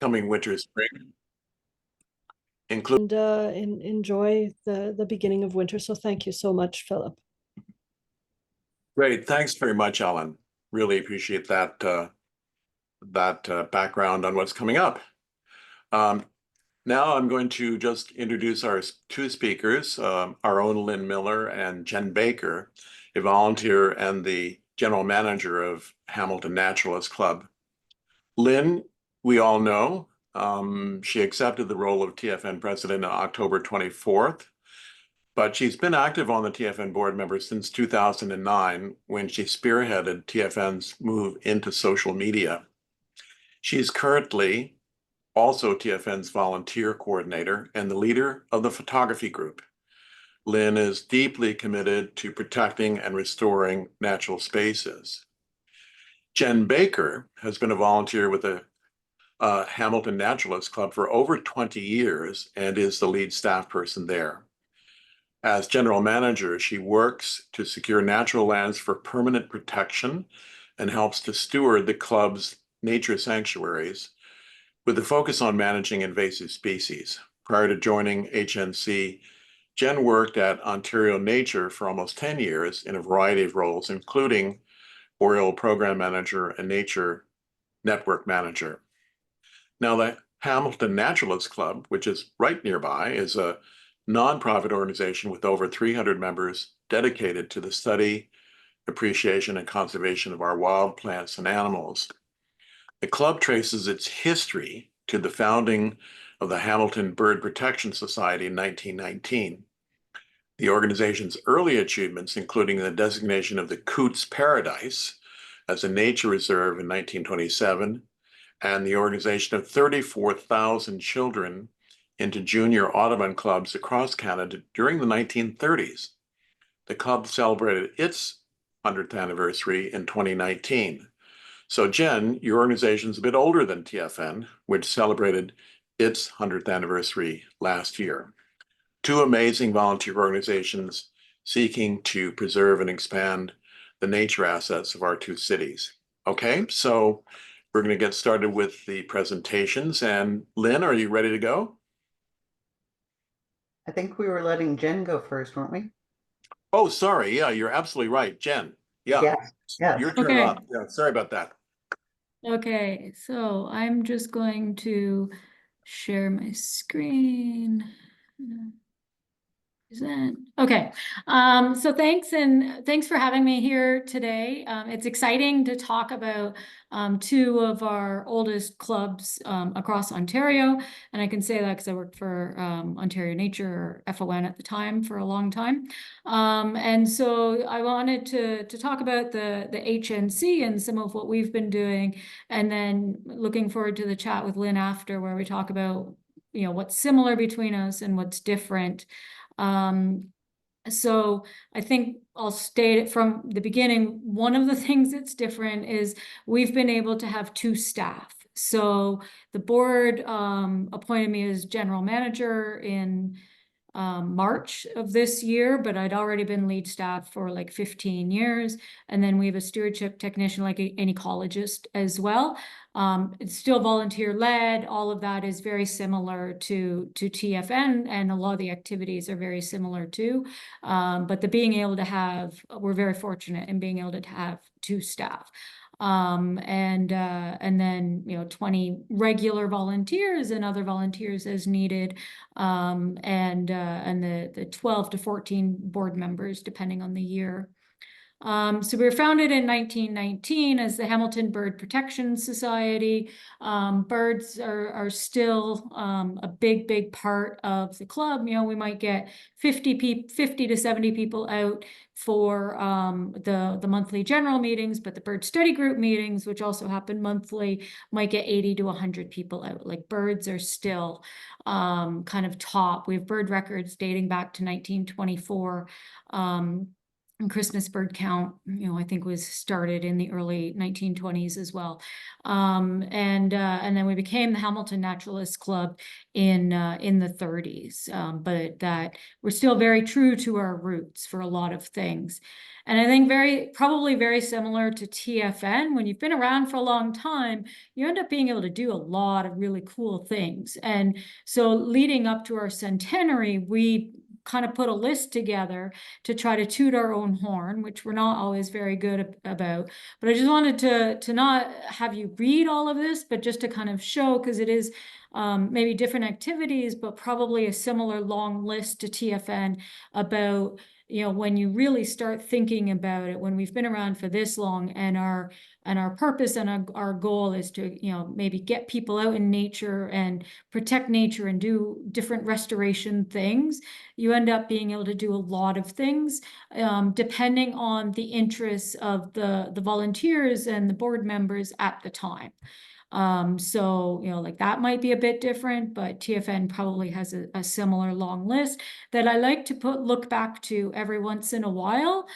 coming winter, spring, include. and enjoy the beginning of winter. So thank you so much, Philip. Great, thanks very much, Ellen. Really appreciate that background on what's coming up. Now I'm going to just introduce our two speakers, our own Lynn Miller and Jen Baker, a volunteer and the general manager of Hamilton Naturalists Club. Lynn, we all know, she accepted the role of TFN president on October 24th, but she's been active on the TFN board member since 2009 when she spearheaded TFN's move into social media. She's currently also TFN's volunteer coordinator and the leader of the photography group. Lynn is deeply committed to protecting and restoring natural spaces. Jen Baker has been a volunteer with the Hamilton Naturalists Club for over 20 years and is the lead staff person there. As general manager, she works to secure natural lands for permanent protection and helps to steward the club's nature sanctuaries with a focus on managing invasive species. Prior to joining HNC, Jen worked at Ontario Nature for almost 10 years in a variety of roles, including Boreal Program Manager and Nature Network Manager. Now, the Hamilton Naturalists Club, which is right nearby, is a nonprofit organization with over 300 members dedicated to the study, appreciation, and conservation of our wild plants and animals. The club traces its history to the founding of the Hamilton Bird Protection Society in 1919. The organization's early achievements, including the designation of the Coots Paradise as a nature reserve in 1927, and the organization of 34,000 children into junior Audubon clubs across Canada during the 1930s. The club celebrated its 100th anniversary in 2019. So Jen, your organization's a bit older than TFN, which celebrated its 100th anniversary last year. Two amazing volunteer organizations seeking to preserve and expand the nature assets of our two cities. Okay, so we're going to get started with the presentations. And Lynn, are you ready to go? I think we were letting Jen go first, weren't we? Oh, sorry. Yeah, you're absolutely right. Jen. Yeah. Yes. Your turn Okay. up. Yeah, sorry about that. Okay, so I'm just going to share my screen. Present. Okay, so thanks for having me here today. It's exciting to talk about two of our oldest clubs across Ontario, and I can say that because I worked for Ontario Nature, or FON at the time, for a long time. And so I wanted to talk about the HNC and some of what we've been doing, and then looking forward to the chat with Lynn after, where we talk about what's similar between us and what's different. So I think I'll state it from the beginning. One of the things that's different is we've been able to have two staff. So the board appointed me as general manager in March of this year, but I'd already been lead staff for like 15 years. And then we have a stewardship technician, like an ecologist as well. It's still volunteer led. All of that is very similar to TFN, and a lot of the activities are very similar too. But we're very fortunate in being able to have two staff. And then 20 regular volunteers and other volunteers as needed, and the 12 to 14 board members depending on the year. So we were founded in 1919 as the Hamilton Bird Protection Society. Birds are still a big part of the club. We might get 50 to 70 people out for the monthly general meetings, but the bird study group meetings, which also happen monthly, might get 80 to 100 people out. Like, birds are still kind of top. We have bird records dating back to 1924. and Christmas bird count, I think was started in the early 1920s as well. And then we became the Hamilton Naturalists Club in the 30s. But that we're still very true to our roots for a lot of things. And I think probably very similar to TFN, when you've been around for a long time, you end up being able to do a lot of really cool things. And so leading up to our centenary, we kind of put a list together to try to toot our own horn, which we're not always very good about. But I just wanted to not have you read all of this, but just to kind of show, because it is maybe different activities, but probably a similar long list to TFN about, when you really start thinking about it, when we've been around for this long, and our purpose and our goal is to, maybe get people out in nature and protect nature and do different restoration things, you end up being able to do a lot of things, depending on the interests of the volunteers and the board members at the time. So, like that might be a bit different, but TFN probably has a similar long list that I like to look back to every once in a while,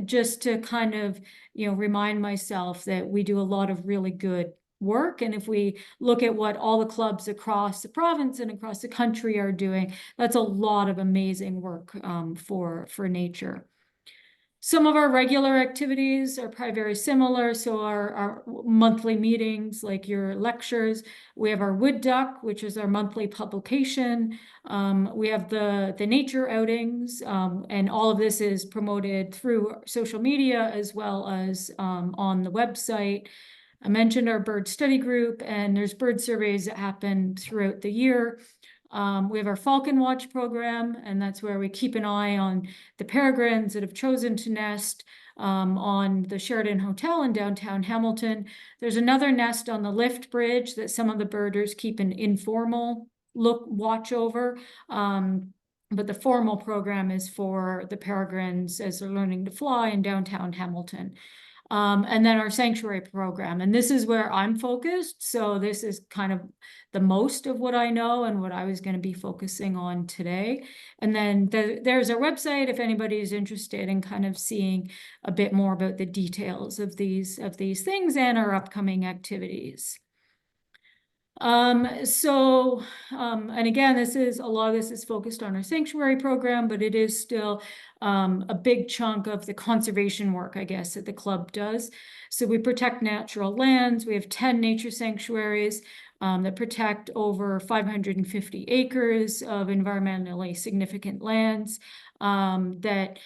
just to kind of, remind myself that we do a lot of really good work. And if we look at what all the clubs across the province and across the country are doing, that's a lot of amazing work, for nature. Some of our regular activities are probably very similar. So our monthly meetings, like your lectures, we have our Wood Duck, which is our monthly publication. We have the nature outings, and all of this is promoted through social media as well as on the website. I mentioned our bird study group, and there's bird surveys that happen throughout the year. We have our Falcon Watch program, and that's where we keep an eye on the peregrines that have chosen to nest on the Sheraton Hotel in downtown Hamilton. There's another nest on the lift bridge that some of the birders keep an informal watch over. But the formal program is for the peregrines as they're learning to fly in downtown Hamilton. And then our sanctuary program, and this is where I'm focused. So this is kind of the most of what I know and what I was going to be focusing on today. And then there's our website if anybody is interested in kind of seeing a bit more about the details of these things and our upcoming activities. And again, a lot of this is focused on our sanctuary program, but it is still a big chunk of the conservation work, I guess, that the club does. So we protect natural lands. We have 10 nature sanctuaries that protect over 550 acres of environmentally significant lands. That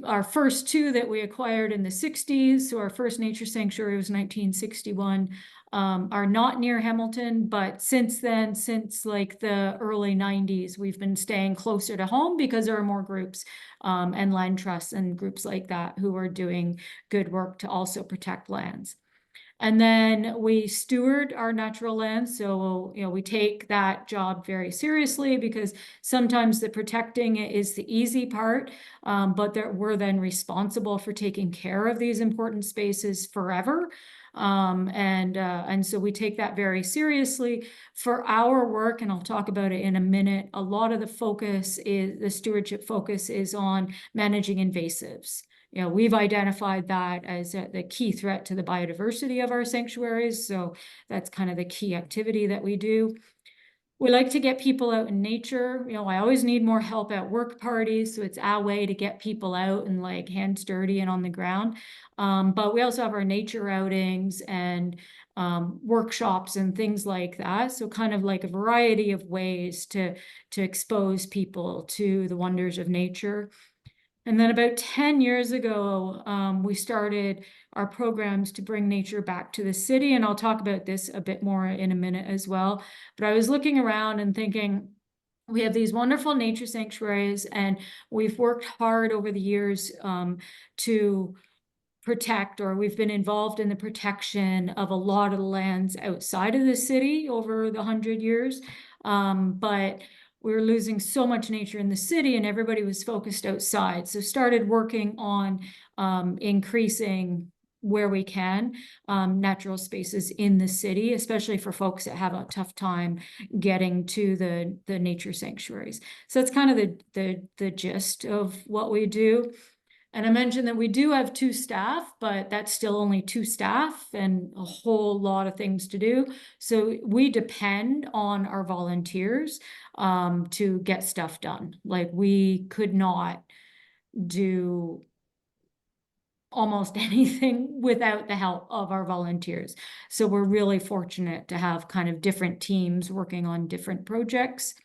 our first two that we acquired in the 60s, so our first nature sanctuary was 1961, are not near Hamilton, but since then, since like the early 90s, we've been staying closer to home because there are more groups and land trusts and groups like that who are doing good work to also protect lands. And then we steward our natural lands. So, we take that job very seriously because sometimes the protecting is the easy part, but we're then responsible for taking care of these important spaces forever. And so we take that very seriously for our work, and I'll talk about it in a minute. A lot of the stewardship focus is on managing invasives. We've identified that as the key threat to the biodiversity of our sanctuaries. So that's kind of the key activity that we do. We like to get people out in nature. I always need more help at work parties. So it's our way to get people out and like hands dirty and on the ground. But we also have our nature outings and workshops and things like that. So kind of like a variety of ways to expose people to the wonders of nature. And then about 10 years ago, we started our programs to bring nature back to the city. And I'll talk about this a bit more in a minute as well. But I was looking around and thinking, we have these wonderful nature sanctuaries, and we've worked hard over the years to protect, or we've been involved in the protection of a lot of the lands outside of the city over the 100 years. But we were losing so much nature in the city and everybody was focused outside. So started working on increasing where we can natural spaces in the city, especially for folks that have a tough time getting to the nature sanctuaries. So that's kind of the gist of what we do. And I mentioned that we do have 2 staff, but that's still only 2 staff and a whole lot of things to do. So we depend on our volunteers to get stuff done. Like, we could not do almost anything without the help of our volunteers. So we're really fortunate to have kind of different teams working on different projects.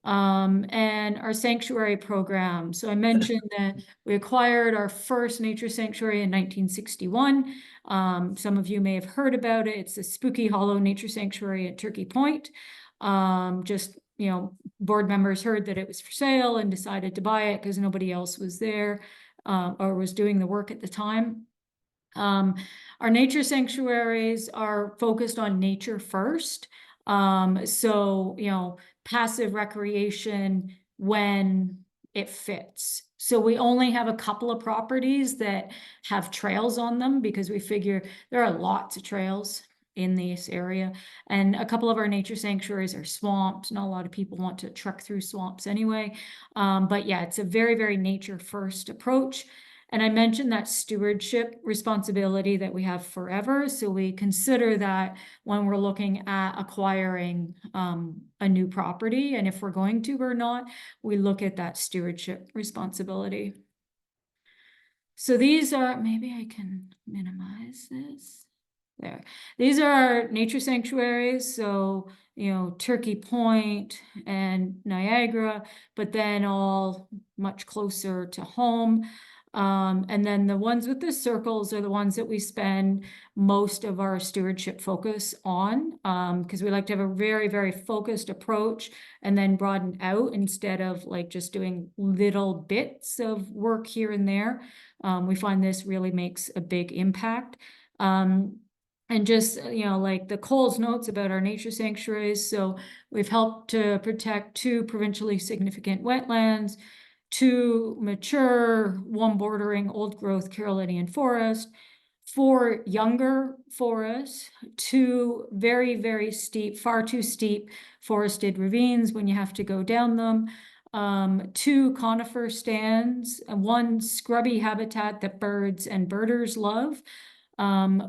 And our sanctuary program. So I mentioned that we acquired our first nature sanctuary in 1961. Some of you may have heard about it. It's the Spooky Hollow Nature Sanctuary at Turkey Point. Just, you know, board members heard that it was for sale and decided to buy it because nobody else was there or was doing the work at the time. Our nature sanctuaries are focused on nature first. So, you know, passive recreation when it fits. So we only have a couple of properties that have trails on them because we figure there are lots of trails in this area. And a couple of our nature sanctuaries are swamps. Not a lot of people want to trek through swamps anyway. But yeah, it's a very, very nature first approach. And I mentioned that stewardship responsibility that we have forever. So we consider that when we're looking at acquiring a new property, and if we're going to or not, we look at that stewardship responsibility. So these are, maybe I can minimize this. There. These are our nature sanctuaries. So, you know, Turkey Point and Niagara, but then all much closer to home. And then the ones with the circles are the ones that we spend most of our stewardship focus on, because we like to have a very, very focused approach and then broaden out instead of like just doing little bits of work here and there. We find this really makes a big impact. And just, you know, like the Coles notes about our nature sanctuaries. So we've helped to protect 2 provincially significant wetlands, 2 mature, 1 bordering old growth Carolinian forest, 4 younger forests, 2 very, very steep, far too steep forested ravines when you have to go down them, 2 conifer stands, and 1 scrubby habitat that birds and birders love.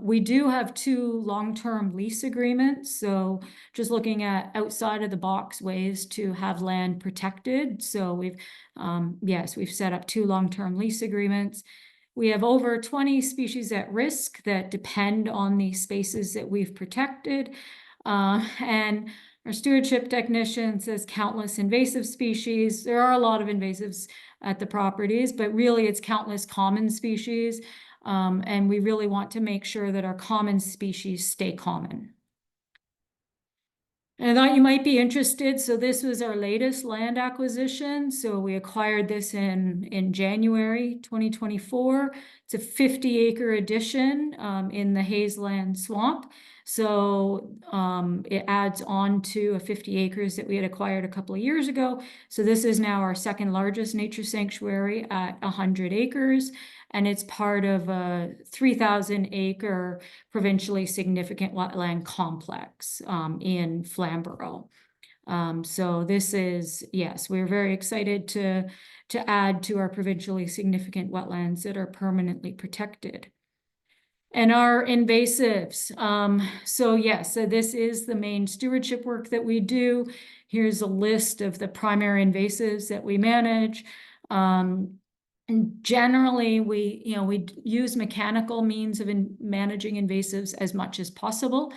We do have 2 long-term lease agreements. So just looking at outside of the box ways to have land protected. So we've, yes, we've set up 2 long-term lease agreements. We have over 20 species at risk that depend on the spaces that we've protected. And our stewardship technician says countless invasive species. There are a lot of invasives at the properties, but really it's countless common species. And we really want to make sure that our common species stay common. And I thought you might be interested. So this was our latest land acquisition. So we acquired this in January 2024. It's a 50-acre addition in the Hazeland Swamp. So it adds on to a 50 acres that we had acquired a couple of years ago. So this is now our 2nd largest nature sanctuary at 100 acres. And it's part of a 3,000-acre provincially significant wetland complex in Flamborough. So this is, yes, we're very excited to add to our provincially significant wetlands that are permanently protected. And our invasives. So yes, so this is the main stewardship work that we do. Here's a list of the primary invasives that we manage. And generally, we use mechanical means of managing invasives as much as possible.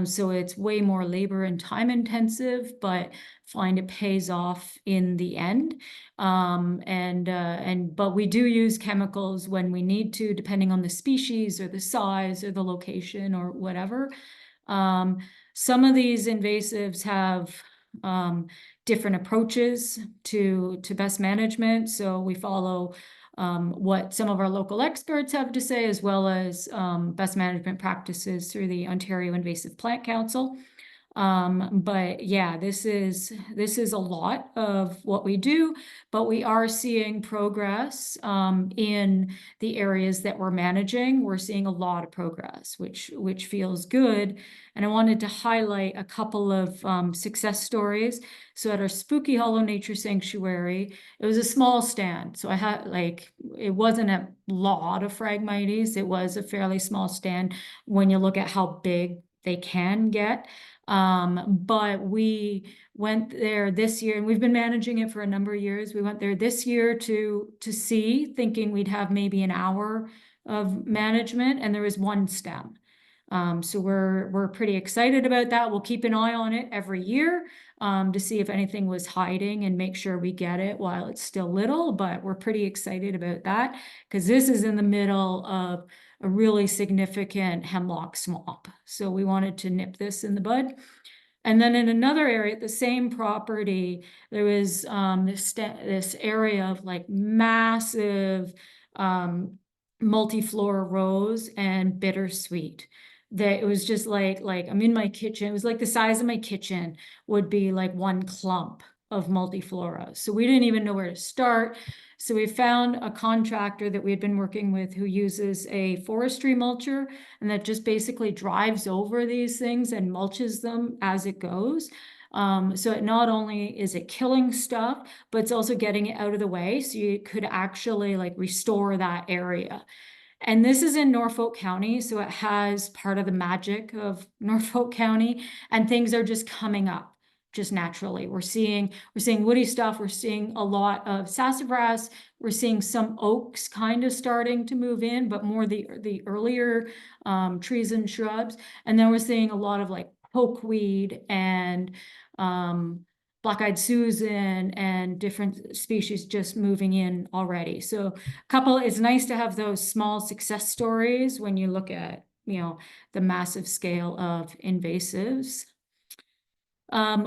So it's way more labor and time intensive, but find it pays off in the end. But we do use chemicals when we need to, depending on the species or the size or the location or whatever. Some of these invasives have different approaches to best management. So we follow what some of our local experts have to say, as well as best management practices through the Ontario Invasive Plant Council. But yeah, this is a lot of what we do, but we are seeing progress in the areas that we're managing. We're seeing a lot of progress, which feels good. And I wanted to highlight a couple of success stories. So at our Spooky Hollow Nature Sanctuary, it was a small stand. So I had it wasn't a lot of Phragmites. It was a fairly small stand when you look at how big they can get. But we went there this year, and we've been managing it for a number of years. We went there this year to see, thinking we'd have maybe an hour of management, and there was one stem. So we're pretty excited about that. We'll keep an eye on it every year to see if anything was hiding and make sure we get it while it's still little, but we're pretty excited about that because this is in the middle of a really significant hemlock swamp. So we wanted to nip this in the bud. And then in another area, at the same property, there was this area of like massive multiflora rose and bittersweet. That it was just like I'm in my kitchen. It was like the size of my kitchen would be like one clump of multiflora. So we didn't even know where to start. So we found a contractor that we had been working with who uses a forestry mulcher, and that just basically drives over these things and mulches them as it goes. So it not only is it killing stuff, but it's also getting it out of the way. So you could actually like restore that area. And this is in Norfolk County, so it has part of the magic of Norfolk County, and things are just coming up just naturally. We're seeing woody stuff. We're seeing a lot of sassafras. We're seeing some oaks kind of starting to move in, but more the earlier trees and shrubs. And then we're seeing a lot of like pokeweed and black-eyed Susan and different species just moving in already. So it's nice to have those small success stories when you look at, the massive scale of invasives.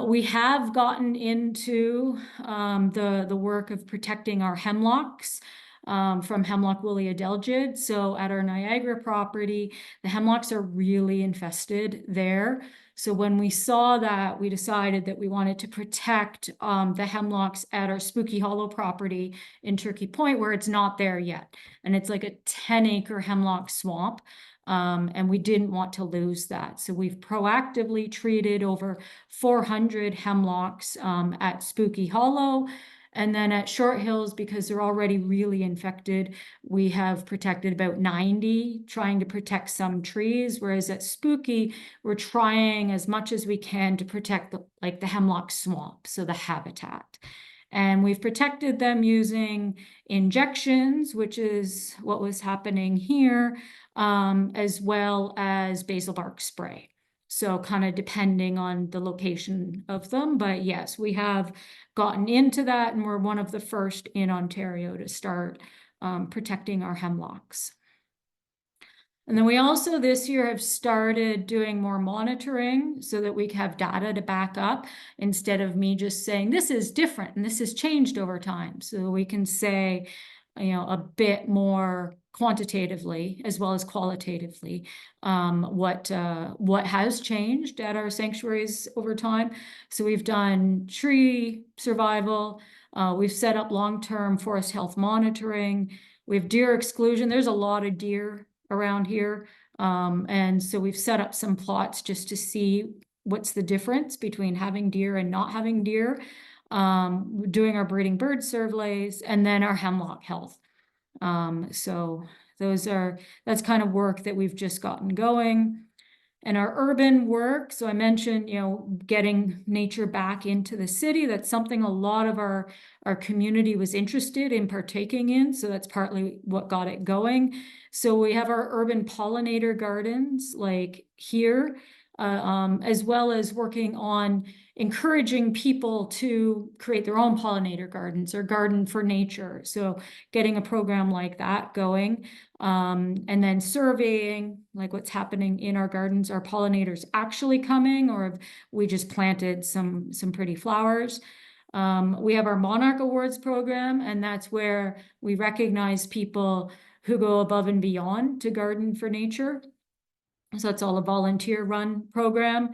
We have gotten into the work of protecting our hemlocks from hemlock woolly adelgid. So at our Niagara property, the hemlocks are really infested there. So when we saw that, we decided that we wanted to protect the hemlocks at our Spooky Hollow property in Turkey Point, where it's not there yet. And it's like a 10-acre hemlock swamp. And we didn't want to lose that. So we've proactively treated over 400 hemlocks at Spooky Hollow. And then at Short Hills, because they're already really infected, we have protected about 90, trying to protect some trees. Whereas at Spooky, we're trying as much as we can to protect the hemlock swamp, so the habitat. And we've protected them using injections, which is what was happening here, as well as basil bark spray. So kind of depending on the location of them. But yes, we have gotten into that, and we're one of the first in Ontario to start protecting our hemlocks. And then we also this year have started doing more monitoring so that we have data to back up, instead of me just saying this is different and this has changed over time. So we can say, a bit more quantitatively as well as qualitatively what has changed at our sanctuaries over time. So we've done tree survival. We've set up long-term forest health monitoring. We have deer exclusion. There's a lot of deer around here. And so we've set up some plots just to see what's the difference between having deer and not having deer. Doing our breeding bird surveys, and then our hemlock health. So that's kind of work that we've just gotten going. And our urban work, so I mentioned, getting nature back into the city. That's something a lot of our community was interested in partaking in. So that's partly what got it going. So we have our urban pollinator gardens like here, as well as working on encouraging people to create their own pollinator gardens or garden for nature. So getting a program like that going, and then surveying like what's happening in our gardens. Are pollinators actually coming, or have we just planted some pretty flowers? We have our Monarch Awards program, and that's where we recognize people who go above and beyond to garden for nature. So it's all a volunteer run program.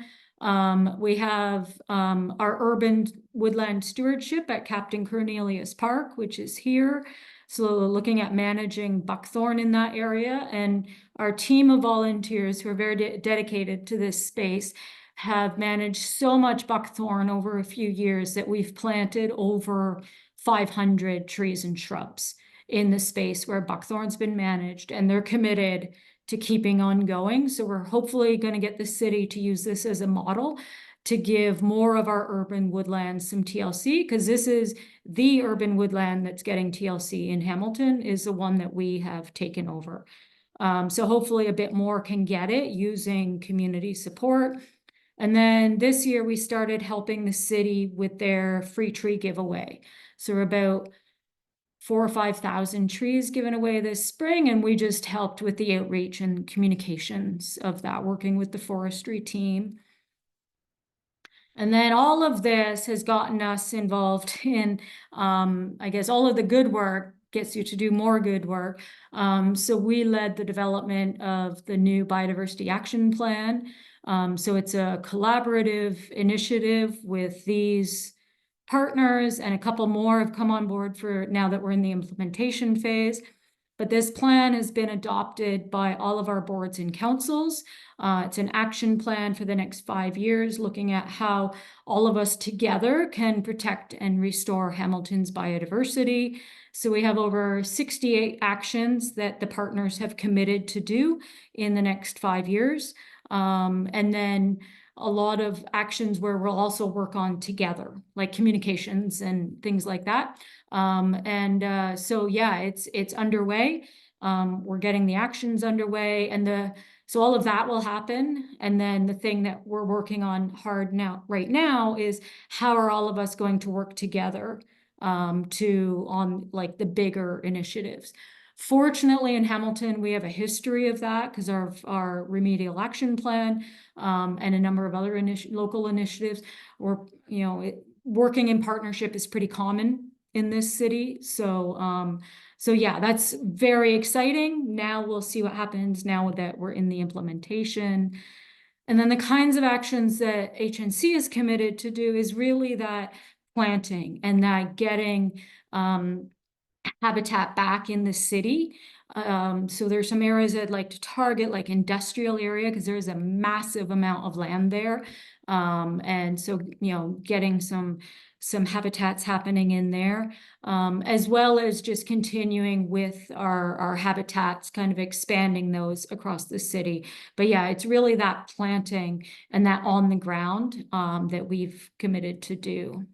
We have our urban woodland stewardship at Captain Cornelius Park, which is here. So looking at managing buckthorn in that area, and our team of volunteers who are very dedicated to this space have managed so much buckthorn over a few years that we've planted over 500 trees and shrubs in the space where buckthorn's been managed, and they're committed to keeping on going. So we're hopefully going to get the city to use this as a model to give more of our urban woodlands some TLC, because this is the urban woodland that's getting TLC in Hamilton, is the one that we have taken over. So hopefully a bit more can get it using community support. And then this year we started helping the city with their free tree giveaway. So we're about 4,000 or 5,000 trees given away this spring, and we just helped with the outreach and communications of that, working with the forestry team. And then all of this has gotten us involved in, I guess, all of the good work gets you to do more good work. So we led the development of the new Biodiversity Action Plan. So it's a collaborative initiative with these partners, and a couple more have come on board for now that we're in the implementation phase. But this plan has been adopted by all of our boards and councils. It's an action plan for the next 5 years, looking at how all of us together can protect and restore Hamilton's biodiversity. So we have over 68 actions that the partners have committed to do in the next 5 years. And then a lot of actions where we'll also work on together, like communications and things like that. So yeah, it's underway. We're getting the actions underway, and so all of that will happen. And then the thing that we're working on hard right now is how are all of us going to work together on like the bigger initiatives. Fortunately, in Hamilton, we have a history of that because of our remedial action plan and a number of other local initiatives. Working in partnership is pretty common in this city. So yeah, that's very exciting. Now we'll see what happens now that we're in the implementation. And then the kinds of actions that HNC is committed to do is really that planting and that getting habitat back in the city. So there's some areas I'd like to target, like industrial area, because there's a massive amount of land there. And so, getting some habitats happening in there, as well as just continuing with our habitats, kind of expanding those across the city. But yeah, it's really that planting and that on the ground that we've committed to do.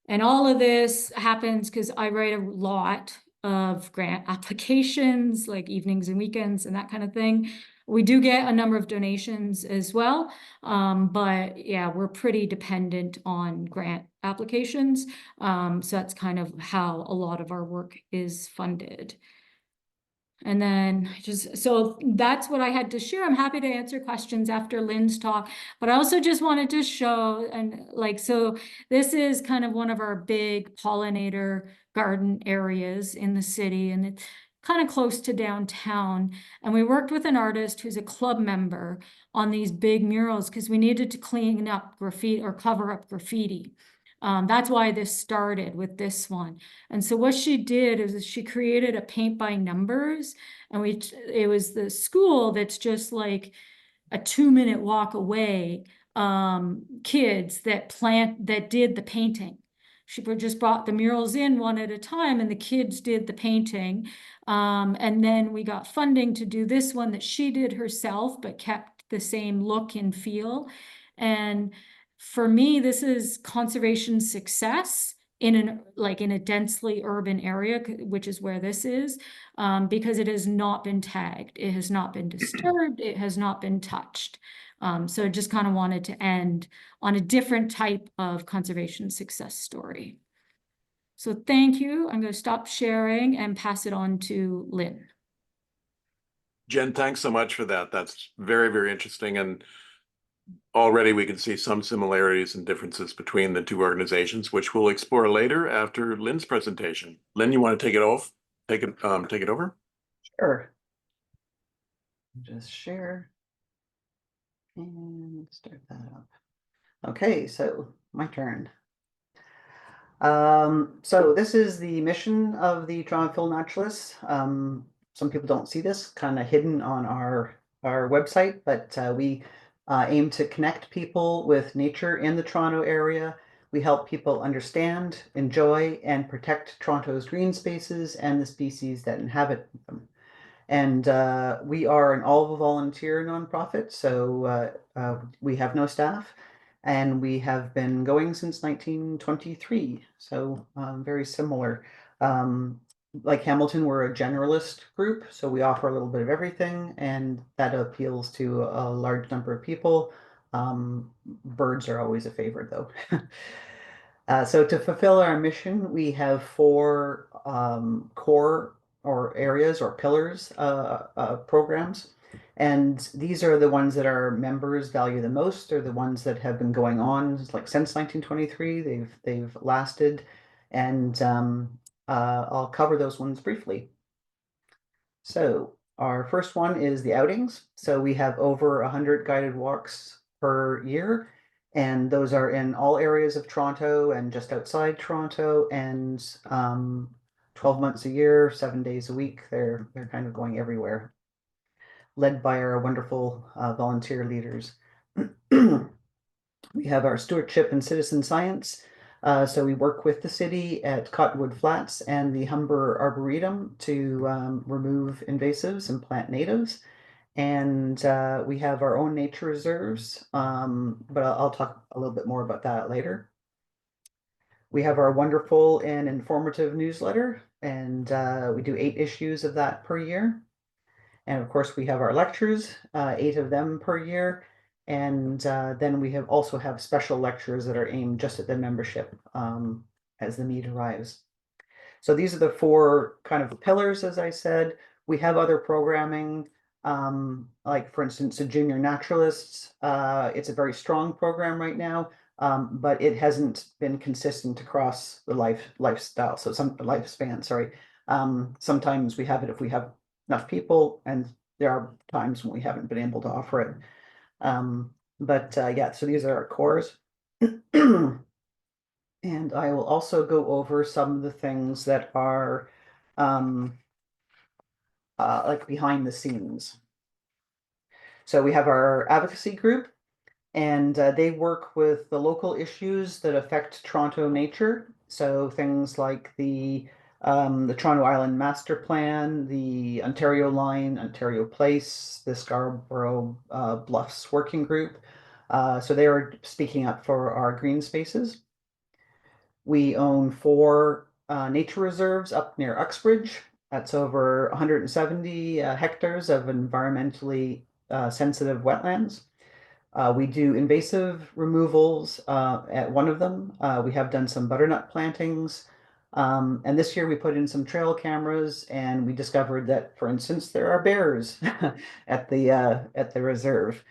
And all of this happens because I write a lot of grant applications, like evenings and weekends and that kind of thing. We do get a number of donations as well, but yeah, we're pretty dependent on grant applications. So that's kind of how a lot of our work is funded. And then so that's what I had to share. I'm happy to answer questions after Lynn's talk, but I also just wanted to show, and so this is kind of one of our big pollinator garden areas in the city, and it's kind of close to downtown. And we worked with an artist who's a club member on these big murals because we needed to clean up graffiti or cover up graffiti. That's why this started with this one. And so what she did is she created a paint by numbers, and it was the school that's just like a 2-minute walk away, kids that did the painting. She just brought the murals in one at a time, and the kids did the painting. And then we got funding to do this one that she did herself, but kept the same look and feel. And for me, this is conservation success in a densely urban area, which is where this is, because it has not been tagged, it has not been disturbed, it has not been touched. So I just kind of wanted to end on a different type of conservation success story. So thank you. I'm going to stop sharing and pass it on to Lynn. Jen, thanks so much for that. That's very, very interesting. And already we can see some similarities and differences between the two organizations, which we'll explore later after Lynn's presentation. Lynn, you want to take it off? Take it over? Sure. Just share. And start that up. Okay, so my turn. So this is the mission of the Toronto Naturalists. Some people don't see this, kind of hidden on our website, but we aim to connect people with nature in the Toronto area. We help people understand, enjoy, and protect Toronto's green spaces and the species that inhabit them. And we are an all-volunteer nonprofit, so we have no staff, and we have been going since 1923, so very similar. Like Hamilton, we're a generalist group, so we offer a little bit of everything, and that appeals to a large number of people. Birds are always a favorite, though. So to fulfill our mission, we have four core or areas or pillars programs. And these are the ones that our members value the most. They're the ones that have been going on like since 1923. They've lasted, and I'll cover those ones briefly. So our first one is the outings. So we have over 100 guided walks per year, and those are in all areas of Toronto and just outside Toronto, and 12 months a year, 7 days a week. They're kind of going everywhere, led by our wonderful volunteer leaders. We have our stewardship and citizen science. So we work with the city at Cottonwood Flats and the Humber Arboretum to remove invasives and plant natives. And we have our own nature reserves, but I'll talk a little bit more about that later. We have our wonderful and informative newsletter, and we do 8 issues of that per year. And of course, we have our lectures, 8 of them per year. And then we also have special lectures that are aimed just at the membership as the need arrives. So these are the 4 kind of pillars, as I said. We have other programming, like for instance, the Junior Naturalists. It's a very strong program right now, but it hasn't been consistent across the lifestyle. So some lifespan, sorry. Sometimes we have it if we have enough people, and there are times when we haven't been able to offer it. Yeah, so these are our cores. And I will also go over some of the things that are like behind the scenes. So we have our advocacy group, and they work with the local issues that affect Toronto nature. So things like the Toronto Island Master Plan, the Ontario Line, Ontario Place, the Scarborough Bluffs Working Group. So they are speaking up for our green spaces. We own 4 nature reserves up near Uxbridge. That's over 170 hectares of environmentally sensitive wetlands. We do invasive removals at one of them. We have done some butternut plantings. And this year we put in some trail cameras, and we discovered that, for instance, there are bears at the reserve.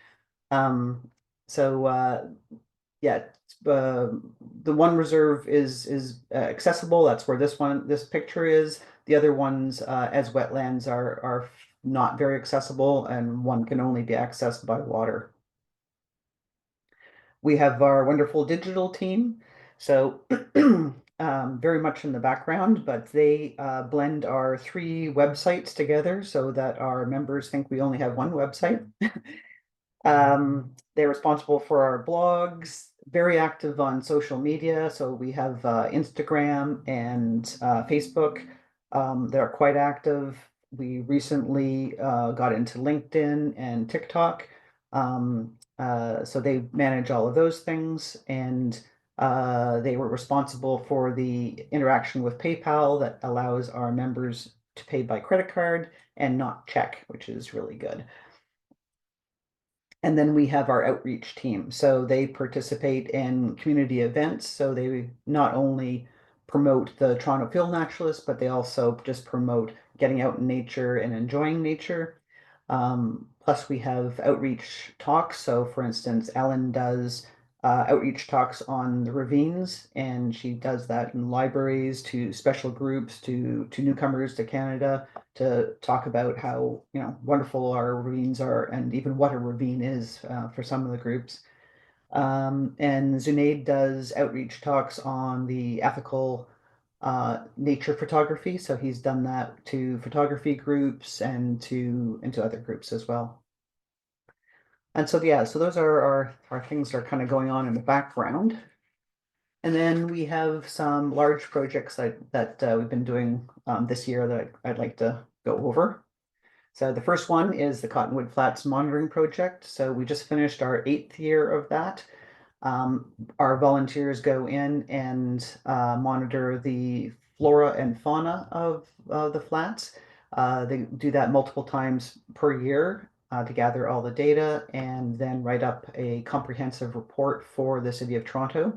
Yeah, the one reserve is accessible. That's where this picture is. The other ones, as wetlands, are not very accessible, and one can only be accessed by water. We have our wonderful digital team, so very much in the background, but they blend our 3 websites together so that our members think we only have one website. They're responsible for our blogs, very active on social media. So we have Instagram and Facebook. They're quite active. We recently got into LinkedIn and TikTok. So they manage all of those things, and they were responsible for the interaction with PayPal that allows our members to pay by credit card and not check, which is really good. And then we have our outreach team. So they participate in community events. So they not only promote the Toronto Field Naturalists, but they also just promote getting out in nature and enjoying nature. Plus we have outreach talks. So for instance, Ellen does outreach talks on the ravines, and she does that in libraries, to special groups, to newcomers to Canada, to talk about how, you know, wonderful our ravines are and even what a ravine is for some of the groups. And Zunaid does outreach talks on the ethical nature photography. So he's done that to photography groups and to other groups as well. And so, yeah, so those are our things that are kind of going on in the background. And then we have some large projects that we've been doing this year that I'd like to go over. So the first one is the Cottonwood Flats Monitoring Project. So we just finished our 8th year of that. Our volunteers go in and monitor the flora and fauna of the flats. They do that multiple times per year to gather all the data and then write up a comprehensive report for the City of Toronto.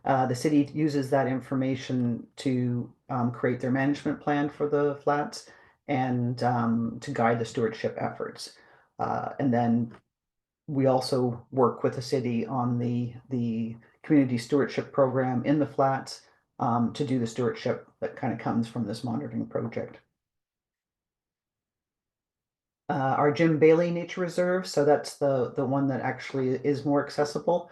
The city uses that information to create their management plan for the flats and to guide the stewardship efforts. And then we also work with the city on the community stewardship program in the flats to do the stewardship that kind of comes from this monitoring project. Our Jim Bailey Nature Reserve, so that's the one that actually is more accessible.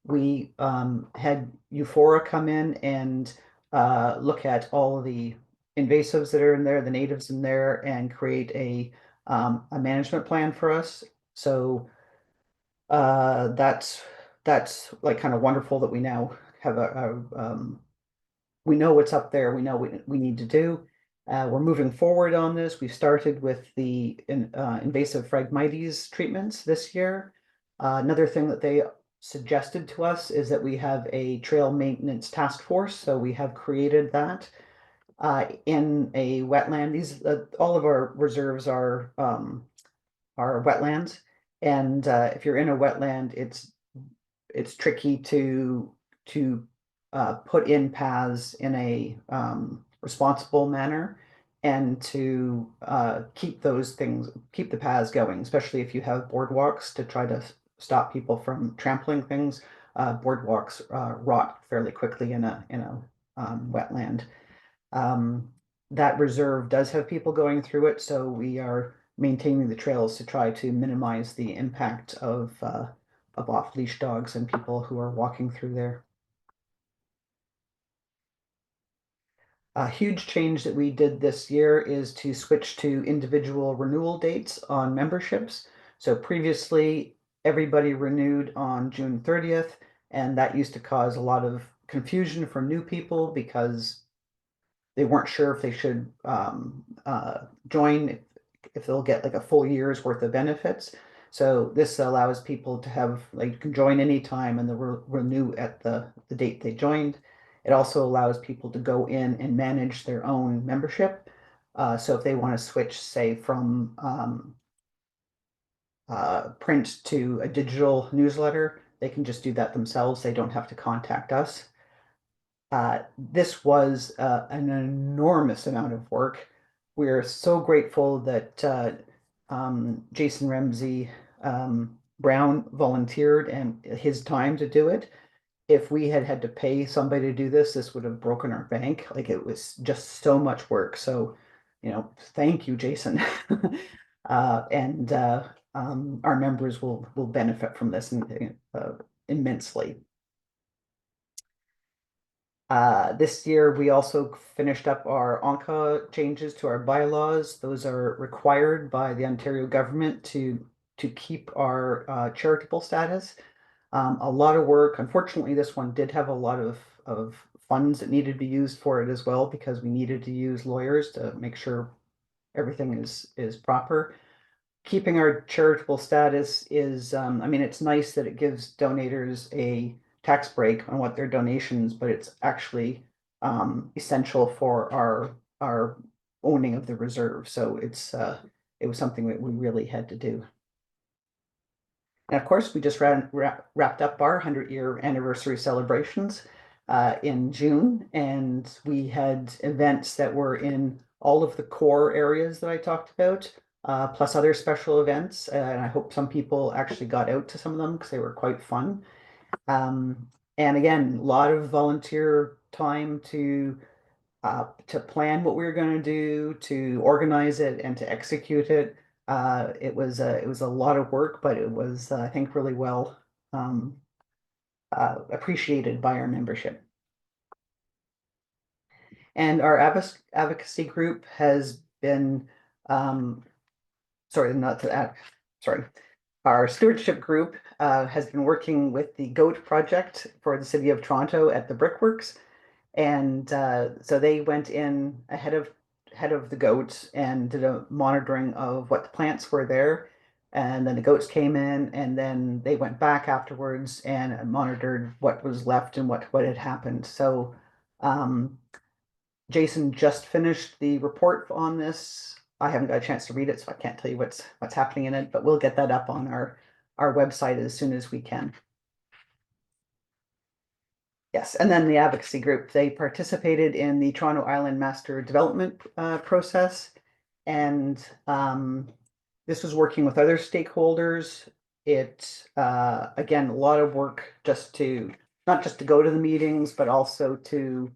We had Euphora come in and look at all of the invasives that are in there, the natives in there, and create a management plan for us. So that's like kind of wonderful that we now have we know what's up there. We know what we need to do. We're moving forward on this. We started with the invasive Phragmites treatments this year. Another thing that they suggested to us is that we have a trail maintenance task force. So we have created that in a wetland. These all of our reserves are wetlands, and if you're in a wetland, it's tricky to put in paths in a responsible manner and to keep the paths going, especially if you have boardwalks to try to stop people from trampling things. Boardwalks rot fairly quickly in a wetland. That reserve does have people going through it, so we are maintaining the trails to try to minimize the impact of off-leash dogs and people who are walking through there. A huge change that we did this year is to switch to individual renewal dates on memberships. So previously, everybody renewed on June 30th, and that used to cause a lot of confusion for new people because they weren't sure if they should join, if they'll get like a full year's worth of benefits. So this allows people to have, like, you can join anytime and they'll renew at the date they joined. It also allows people to go in and manage their own membership. So if they want to switch, say, from print to a digital newsletter, they can just do that themselves. They don't have to contact us. This was an enormous amount of work. We're so grateful that Jason Ramsey Brown volunteered and his time to do it. If we had to pay somebody to do this, this would have broken our bank. Like, it was just so much work. So, you know, thank you, Jason. And our members will benefit from this immensely. This year, we also finished up our ONCA changes to our bylaws. Those are required by the Ontario government to keep our charitable status. A lot of work. Unfortunately, this one did have a lot of funds that needed to be used for it as well, because we needed to use lawyers to make sure everything is proper. Keeping our charitable status is, I mean, it's nice that it gives donators a tax break on what their donations, but it's actually essential for our owning of the reserve. So it was something that we really had to do. And of course, we just wrapped up our 100-year anniversary celebrations in June, and we had events that were in all of the core areas that I talked about, plus other special events. And I hope some people actually got out to some of them because they were quite fun. And again, a lot of volunteer time to to plan what we were going to do, to organize it, and to execute it. It was a lot of work, but it was, I think, really well appreciated by our membership. And our advocacy group has been, sorry, not that, sorry. Our stewardship group has been working with the GOAT project for the City of Toronto at the Brickworks. And so they went in ahead of the goats and did a monitoring of what the plants were there. And then the goats came in, and then they went back afterwards and monitored what was left and what had happened. So Jason just finished the report on this. I haven't got a chance to read it, so I can't tell you what's happening in it, but we'll get that up on our website as soon as we can. Yes, and then the advocacy group, they participated in the Toronto Island Master Development process. And this was working with other stakeholders. It, again, a lot of work not just to go to the meetings, but also to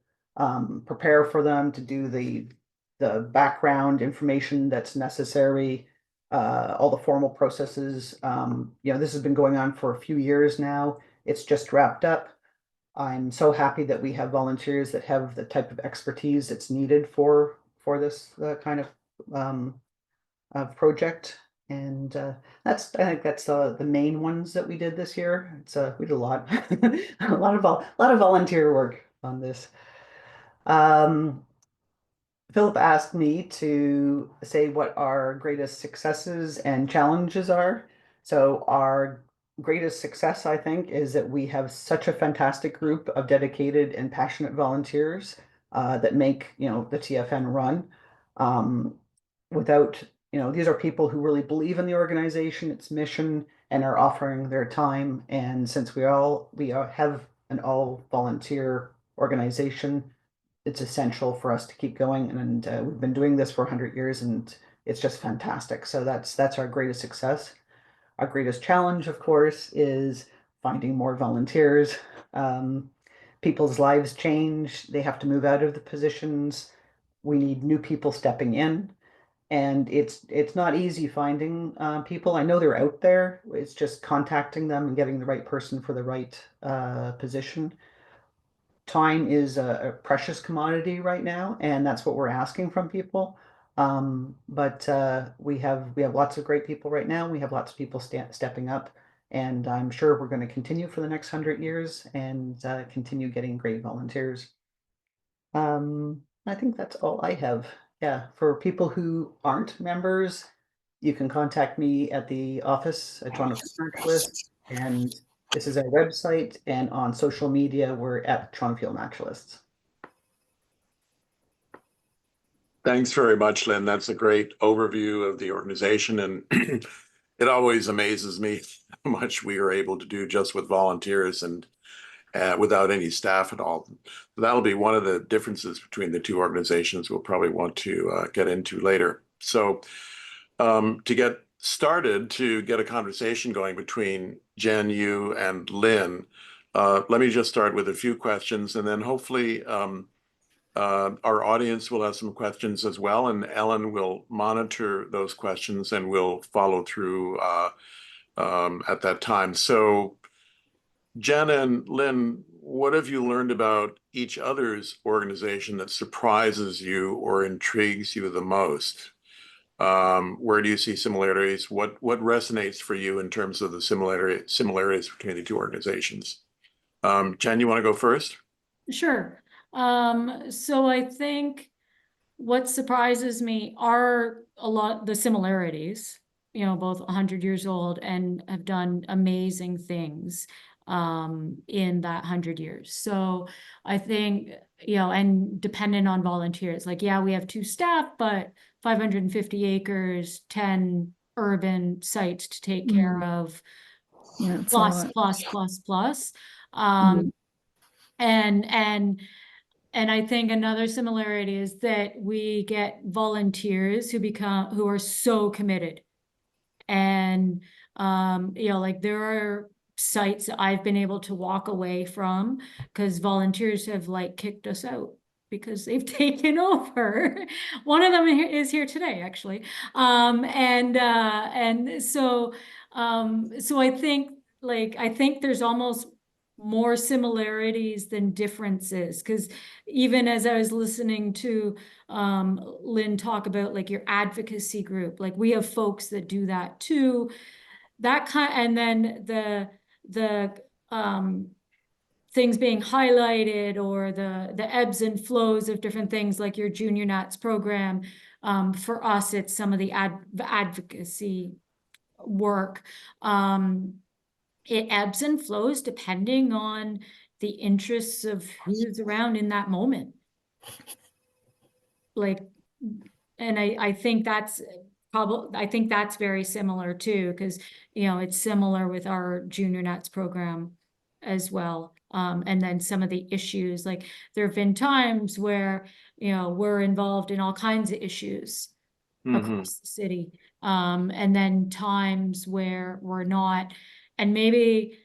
prepare for them, to do the background information that's necessary, all the formal processes. This has been going on for a few years now. It's just wrapped up. I'm so happy that we have volunteers that have the type of expertise that's needed for this kind of project. And I think that's the main ones that we did this year. We did a lot, a lot of volunteer work on this. Philip asked me to say what our greatest successes and challenges are. So our greatest success, I think, is that we have such a fantastic group of dedicated and passionate volunteers that make, the TFN run. These are people who really believe in the organization, its mission, and are offering their time. And since we have an all volunteer organization, it's essential for us to keep going. And we've been doing this for 100 years, and it's just fantastic. So that's our greatest success. Our greatest challenge, of course, is finding more volunteers. People's lives change. They have to move out of the positions. We need new people stepping in. And it's not easy finding people. I know they're out there. It's just contacting them and getting the right person for the right position. Time is a precious commodity right now, and that's what we're asking from people. But we have lots of great people right now. We have lots of people stepping up, and I'm sure we're going to continue for the next 100 years and continue getting great volunteers. I think that's all I have. Yeah, for people who aren't members, you can contact me at the office at Toronto Naturalists, and this is our website, and on social media, we're at Toronto Naturalists. Thanks very much, Lynn. That's a great overview of the organization, and it always amazes me how much we are able to do just with volunteers and without any staff at all. That'll be one of the differences between the two organizations we'll probably want to get into later. So to get started, to get a conversation going between Jen, you, and Lynn, let me just start with a few questions, and then hopefully our audience will have some questions as well, and Ellen will monitor those questions and will follow through at that time. So Jen and Lynn, what have you learned about each other's organization that surprises you or intrigues you the most? Where do you see similarities? What resonates for you in terms of the similarities between the two organizations? Jen, you want to go first? Sure. So I think what surprises me are the similarities, both 100 years old and have done amazing things in that 100 years. So I think, and dependent on volunteers, like, yeah, we have 2 staff, but 550 acres, 10 urban sites to take care of, Yeah, plus. And I think another similarity is that we get volunteers who are so committed. And, like there are sites that I've been able to walk away from because volunteers have like kicked us out. because they've taken over. One of them is here today, actually. And so I think there's almost more similarities than differences, because even as I was listening to Lynn talk about like your advocacy group, like we have folks that do that too. And then the things being highlighted, or the ebbs and flows of different things, like your Junior Nats program. For us, it's some of the advocacy work. It ebbs and flows depending on the interests of who's around in that moment. Like, and I think that's very similar too, because, it's similar with our Junior Nats program as well. And then some of the issues, like there have been times where, we're involved in all kinds of issues across the city. And then times where we're not, and maybe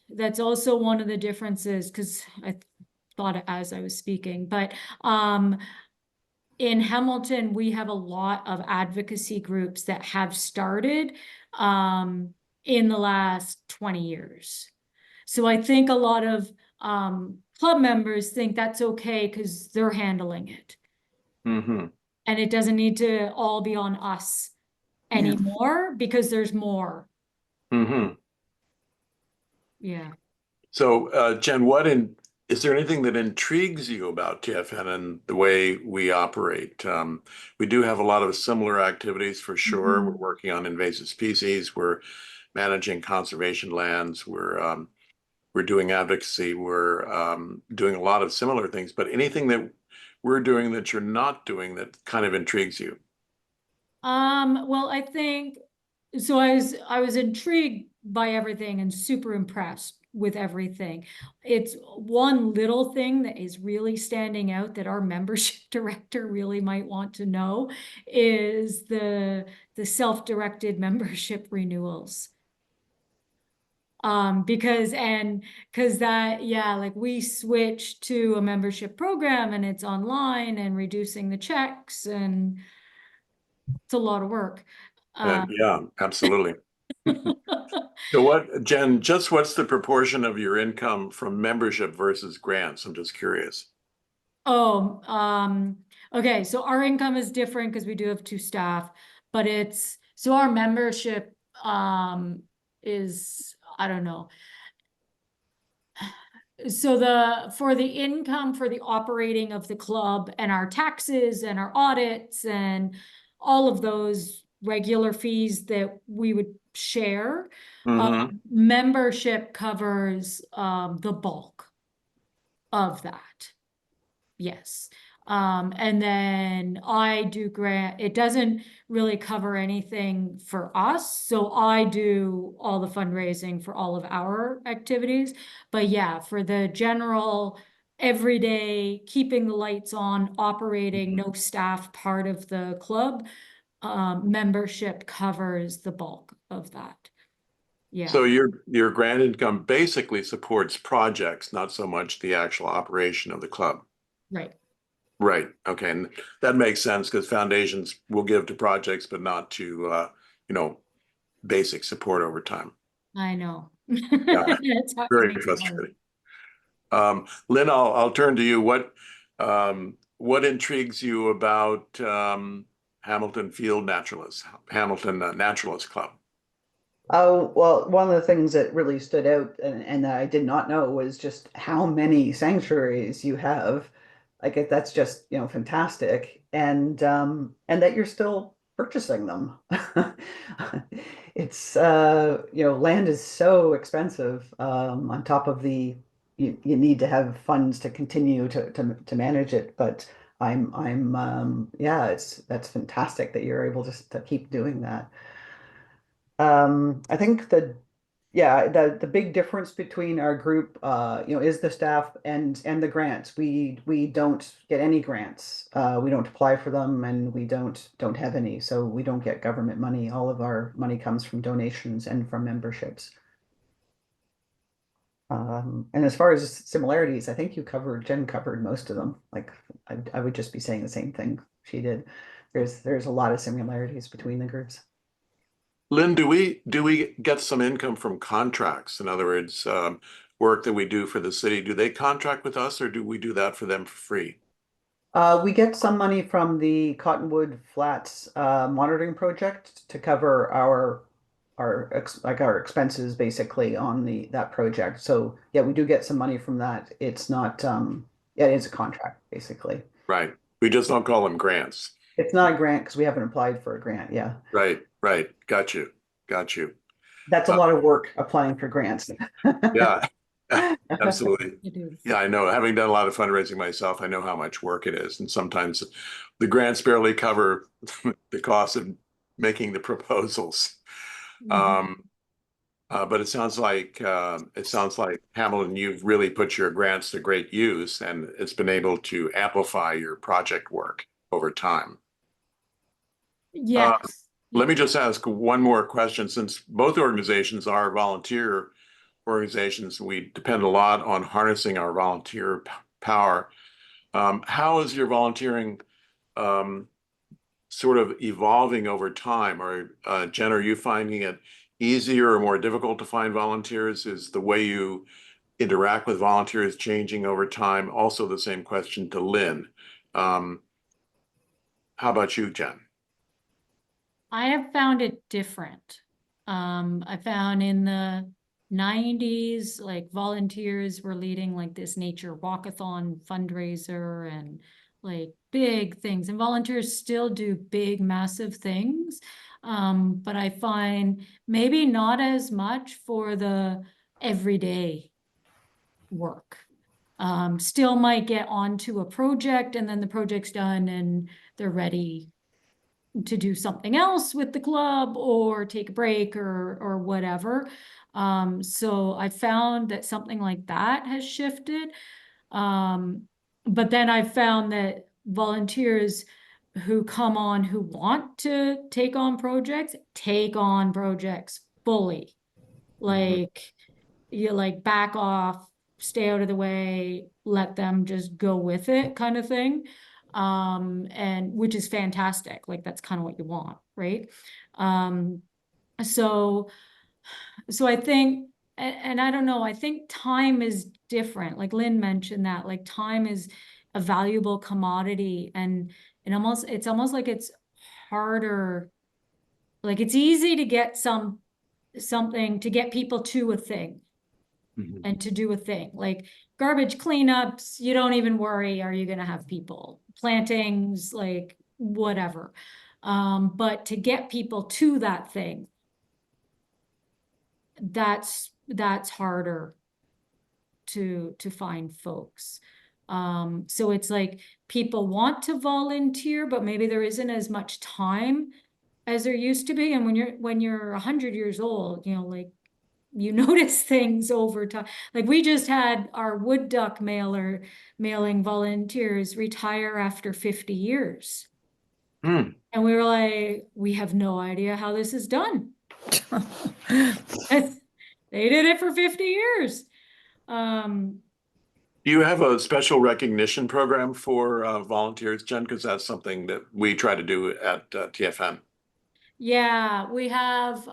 that's also one of the differences, because I thought it as I was speaking, but in Hamilton, we have a lot of advocacy groups that have started in the last 20 years. So I think a lot of club members think that's okay because they're handling it. And it doesn't need to all be on us anymore, because there's more. Yeah. So, Jen, is there anything that intrigues you about TFN and the way we operate? We do have a lot of similar activities for sure. We're working on invasive species. We're managing conservation lands. We're doing advocacy. We're doing a lot of similar things. But anything that we're doing that you're not doing that kind of intrigues you? Well, I think so. I was intrigued by everything and super impressed with everything. It's one little thing that is really standing out that our membership director really might want to know is the self-directed membership renewals. Because that, like we switched to a membership program and it's online and reducing the checks, and it's a lot of work. Yeah, absolutely. So Jen, what's the proportion of your income from membership versus grants? I'm just curious. Okay, so our income is different because we do have 2 staff, but so our membership is, I don't know. So for the income for the operating of the club and our taxes and our audits and all of those regular fees that we would share, membership covers the bulk of that. Yes. And then I do grant, it doesn't really cover anything for us. So I do all the fundraising for all of our activities. But yeah, for the general everyday, keeping the lights on, operating, no staff part of the club, membership covers the bulk of that. Yeah. So your grant income basically supports projects, not so much the actual operation of the club. Right. Right. Okay. And that makes sense because foundations will give to projects, but not to, basic support over time. I know. Yeah, It's hard to very make it frustrating. Lynn, I'll turn to you. What intrigues you about Hamilton Naturalist Club? Oh, well, one of the things that really stood out and that I did not know was just how many sanctuaries you have. Like that's just, fantastic. And that you're still purchasing them. It's land is so expensive. On top of you need to have funds to continue to manage it. But that's fantastic that you're able to keep doing that. I think the big difference between our group, is the staff and the grants. We don't get any grants. We don't apply for them, and we don't have any. So we don't get government money. All of our money comes from donations and from memberships. And as far as similarities, I think Jen covered most of them. Like I would just be saying the same thing she did. There's a lot of similarities between the groups. Lynn, do we get some income from contracts? In other words, work that we do for the city, do they contract with us or do we do that for them for free? We get some money from the Cottonwood Flats monitoring project to cover our expenses basically on that project. So yeah, we do get some money from that. It's not yeah, it is a contract basically. Right. We just don't call them grants. It's not a grant because we haven't applied for a grant. Yeah, Right, right. Got you. Got you. that's a lot of work applying for grants. Yeah, absolutely. It is. Yeah, I know. Having done a lot of fundraising myself, I know how much work it is. And sometimes the grants barely cover the cost of making the proposals. Mhm. But it sounds like Hamilton, you've really put your grants to great use and it's been able to amplify your project work over time. Yes. Let me just ask one more question. Since both organizations are volunteer organizations, we depend a lot on harnessing our volunteer power. How is your volunteering sort of evolving over time? Or Jen, are you finding it easier or more difficult to find volunteers? Is the way you interact with volunteers changing over time? Also the same question to Lynn. How about you, Jen? I have found it different. I found in the 90s, like volunteers were leading like this nature walkathon fundraiser and like big things. And volunteers still do big, massive things. But I find maybe not as much for the everyday work. Still might get onto a project and then the project's done and they're ready to do something else with the club or take a break or whatever. So I found that something like that has shifted. But then I found that volunteers who come on who want to take on projects fully. Like you like back off, stay out of the way, let them just go with it kind of thing. And which is fantastic. Like that's kind of what you want, right? Um, so I think, and I don't know, I think time is different. Like Lynn mentioned that, like time is a valuable commodity and it's almost like it's harder. Like it's easy to get something to get people to a thing and to do a thing like garbage cleanups. You don't even worry, are you going to have people plantings, like whatever. But to get people to that thing, that's harder to find folks. So it's like people want to volunteer, but maybe there isn't as much time as there used to be. And when you're 100 years old, you know, like you notice things over time. Like we just had our wood duck mailing volunteers retire after 50 years. Hmm. And we were like, we have no idea how this is done. They did it for 50 years. Do you have a special recognition program for volunteers, Jen? Because that's something that we try to do at TFN. Yeah, we have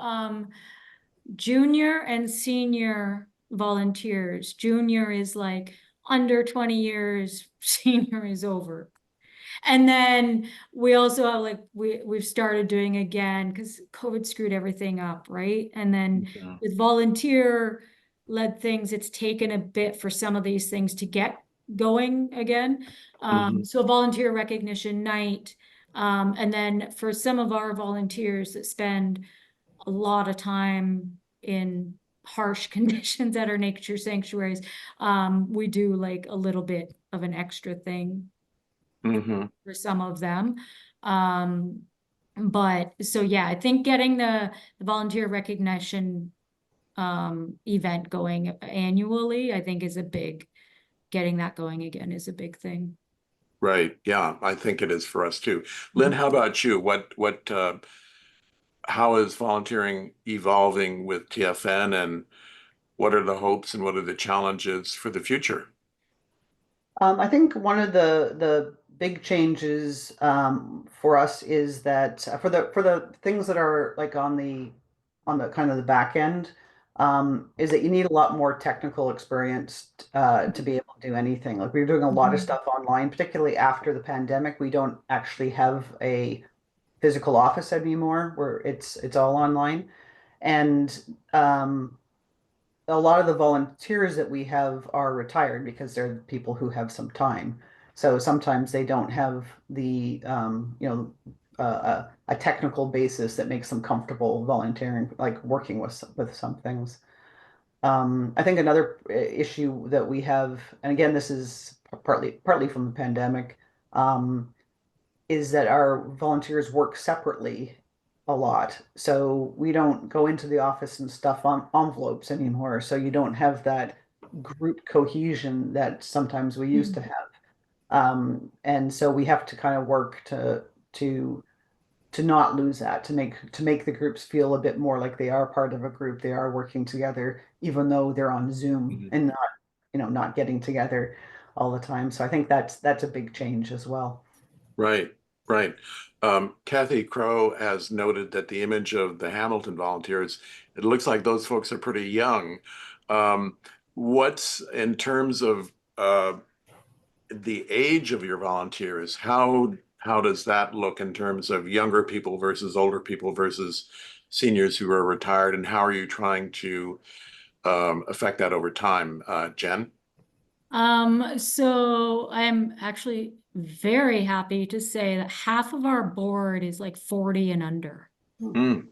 junior and senior volunteers. Junior is like under 20 years, senior is over. And then we also have like we've started doing again because COVID screwed everything up, right? And then with volunteer led things, it's taken a bit for some of these things to get going again. So a volunteer recognition night. And then for some of our volunteers that spend a lot of time in harsh conditions at our nature sanctuaries, we do like a little bit of an extra thing for some of them. But so yeah, I think getting the volunteer recognition event going annually, I think is getting that going again is a big thing. Right. Yeah, I think it is for us too. Lynn, how about you? How is volunteering evolving with TFN and what are the hopes and what are the challenges for the future? I think one of the big changes for us is that for the things that are like on the kind of the back end, is that you need a lot more technical experience to be able to do anything. Like we're doing a lot of Mhm. stuff online, particularly after the pandemic. We don't actually have a physical office anymore, where it's all online, and a lot of the volunteers that we have are retired because they're the people who have some time. So sometimes they don't have the a technical basis that makes them comfortable volunteering, like working with some things. I think another issue that we have, and again, this is partly from the pandemic, is that our volunteers work separately a lot. So we don't go into the office and stuff on envelopes anymore. So you don't have that group cohesion that sometimes we used to have. And so we have to kind of work to not lose that, to make the groups feel a bit more like they are part of a group, they are working together, even though they're on Zoom Mhm. and not, not getting together all the time. So I think that's a big change as well. Right, right. Kathy Crow has noted that the image of the Hamilton volunteers, it looks like those folks are pretty young. Um, what's in terms of the age of your volunteers, how does that look in terms of younger people versus older people versus seniors who are retired, and how are you trying to affect that over time, Jen? So I'm actually very happy to say that half of our board is like 40 and under, Mm,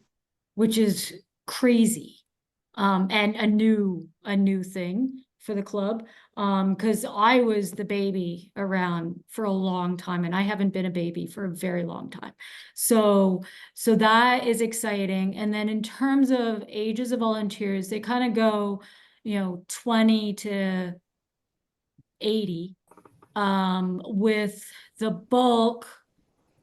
which is crazy. And a new thing for the club. Because I was the baby around for a long time, and I haven't been a baby for a very long time. So that is exciting. And then in terms of ages of volunteers, they kind of go, 20 to 80, with the bulk,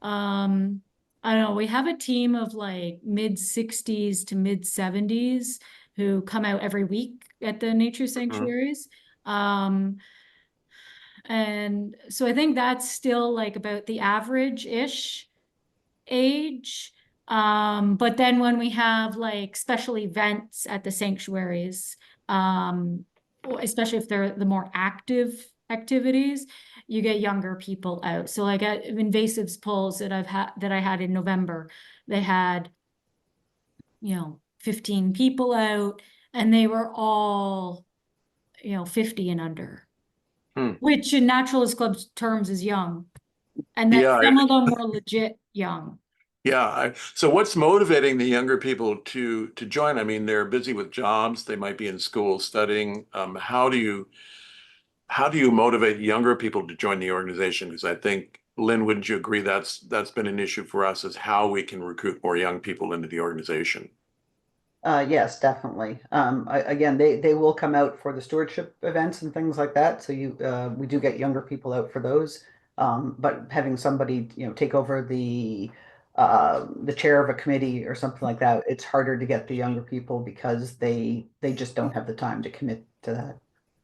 I don't know, we have a team of like mid-60s to mid-70s who come out every week at the nature sanctuaries. And so I think that's still like about the average-ish age. But then when we have like special events at the sanctuaries, especially if they're the more active activities, you get younger people out. So like at invasives polls that I had in November, they had, 15 people out, and they were all, 50 and under, hmm. which in Naturalist Club's terms is young. And then Yeah, some of them were legit young. yeah. So what's motivating the younger people to join? I mean, they're busy with jobs, they might be in school studying. How do you motivate younger people to join the organization? Because I think, Lynn, wouldn't you agree that's been an issue for us, is how we can recruit more young people into the organization? Yes, definitely. Again, they will come out for the stewardship events and things like that. So we do get younger people out for those. But having somebody, take over the chair of a committee or something like that, it's harder to get the younger people because they just don't have the time to commit to that.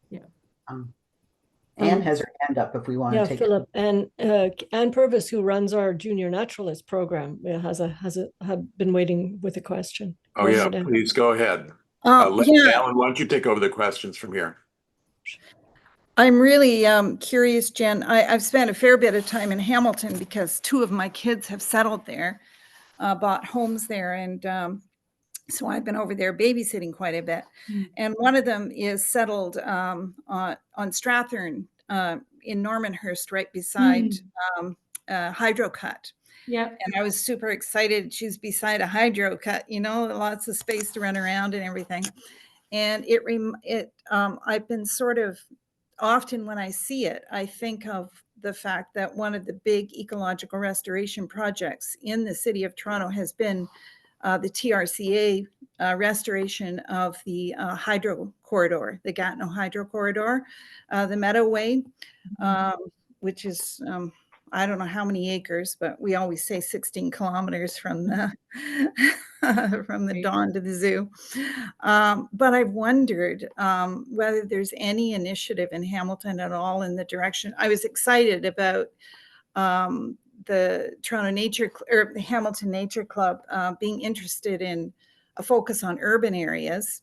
Yeah. Anne Um, has her hand up if we want yeah, to take it. Philip, and Anne Purvis, who runs our junior naturalist program, have been waiting with a question. Oh Go yeah, ahead, Anne. please go ahead. Yeah, Alan, why don't you take over the questions from here? I'm really curious, Jen. I've spent a fair bit of time in Hamilton because two of my kids have settled there, bought homes there, and so I've been over there babysitting quite a bit. And one of them is settled on Strathern in Normanhurst, right beside Hydro Cut. Yep. And I was super excited. She's beside a hydro cut, lots of space to run around and everything. And I've been sort of, often when I see it, I think of the fact that one of the big ecological restoration projects in the city of Toronto has been the TRCA restoration of the hydro corridor, the Gatineau hydro corridor, the Meadowway, which is, I don't know how many acres, but we always say 16 kilometers from the from the Right. dawn to the zoo. But I've wondered whether there's any initiative in Hamilton at all in the direction. I was excited about the Toronto Nature or the Hamilton Nature Club being interested in a focus on urban areas.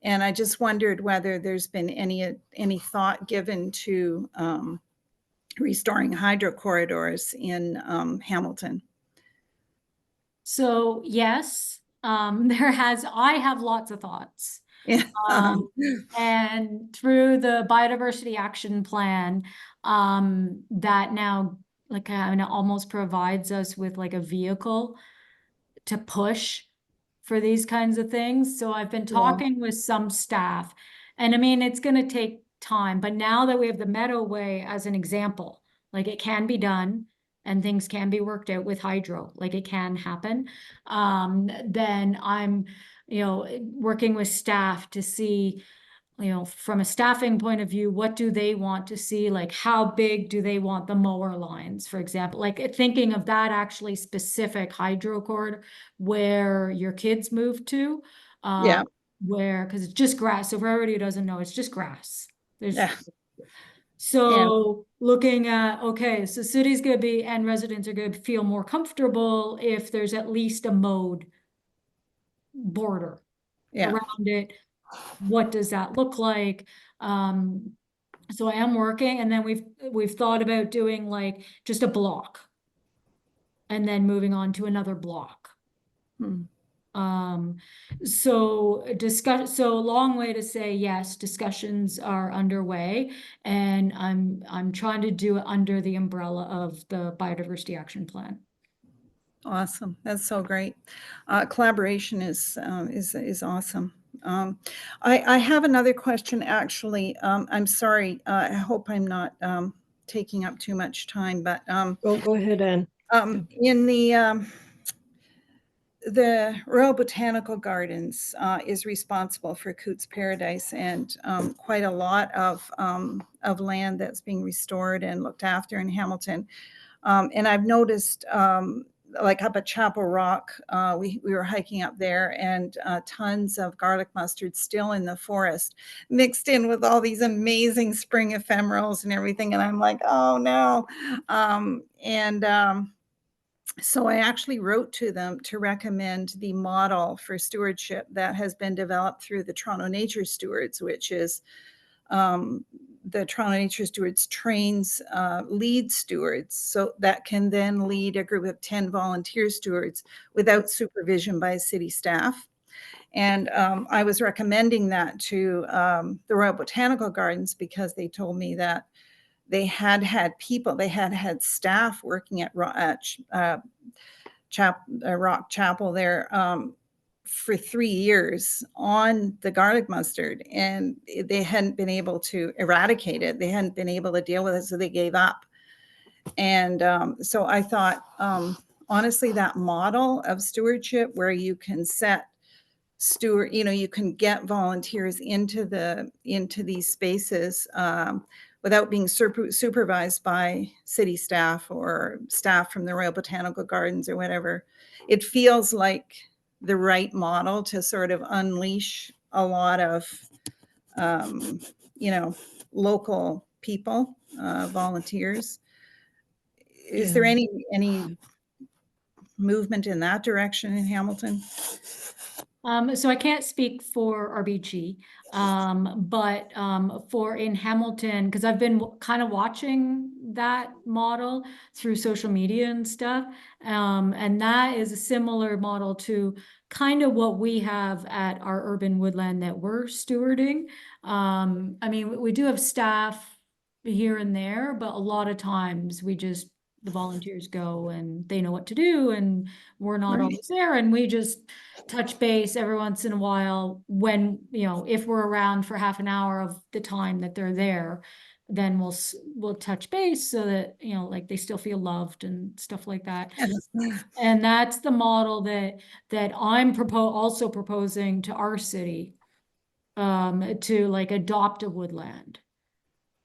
And I just wondered whether there's been any thought given to restoring hydro corridors in Hamilton. So yes, I have lots of thoughts. Yeah. And through the Biodiversity Action Plan, that now like kind of almost provides us with like a vehicle to push for these kinds of things. So I've been talking with some staff, and I mean, it's going to take time, but now that we have the Meadowway as an example, like it can be done and things can be worked out with hydro, like it can happen. Then I'm, working with staff to see, from a staffing point of view, what do they want to see? Like, how big do they want the mower lines, for example? Like thinking of that actually specific hydro corridor where your kids move to, Yeah. because it's just grass. So for everybody who doesn't know, it's just grass. Yeah. So looking at, okay, so cities gonna be, and residents are gonna feel more comfortable if there's at least a mowed border Yeah. around it. What does that look like? So I am working, and then we've thought about doing like just a block and then moving on to another block. So a long way to say yes, discussions are underway, and I'm trying to do it under the umbrella of the Biodiversity Action Plan. Awesome. That's so great. Collaboration is awesome. I have another question, actually. I'm sorry. I hope I'm not taking up too much time, but Go ahead, Anne. in the Royal Botanical Gardens is responsible for Cootes Paradise and quite a lot of land that's being restored and looked after in Hamilton. And I've noticed like up at Chapel Rock, we were hiking up there, and tons of garlic mustard still in the forest, mixed in with all these amazing spring ephemerals and everything. And I'm like, oh no. So I actually wrote to them to recommend the model for stewardship that has been developed through the Toronto Nature Stewards, which is the Toronto Nature Stewards trains lead stewards, so that can then lead a group of 10 volunteer stewards without supervision by city staff. And I was recommending that to the Royal Botanical Gardens because they told me that they had staff working at Rock Chapel there for 3 years on the garlic mustard, and they hadn't been able to eradicate it. They hadn't been able to deal with it, so they gave up. And so I thought, honestly, that model of stewardship where you can you can get volunteers into these spaces without being supervised by city staff or staff from the Royal Botanical Gardens or whatever. It feels like the right model to sort of unleash a lot of, local people, volunteers. Is there any movement in that direction in Hamilton? So I can't speak for RBG, but for in Hamilton, because I've been kind of watching that model through social media and stuff, and that is a similar model to kind of what we have at our urban woodland that we're stewarding. I mean, we do have staff here and there, but a lot of times the volunteers go and they know what to do, and we're not always there, and we just touch base every once in a while when, if we're around for half an hour of the time that they're there, then we'll touch base so that, like they still feel loved and stuff like that. And that's the model that I'm also proposing to our city, to like adopt a woodland.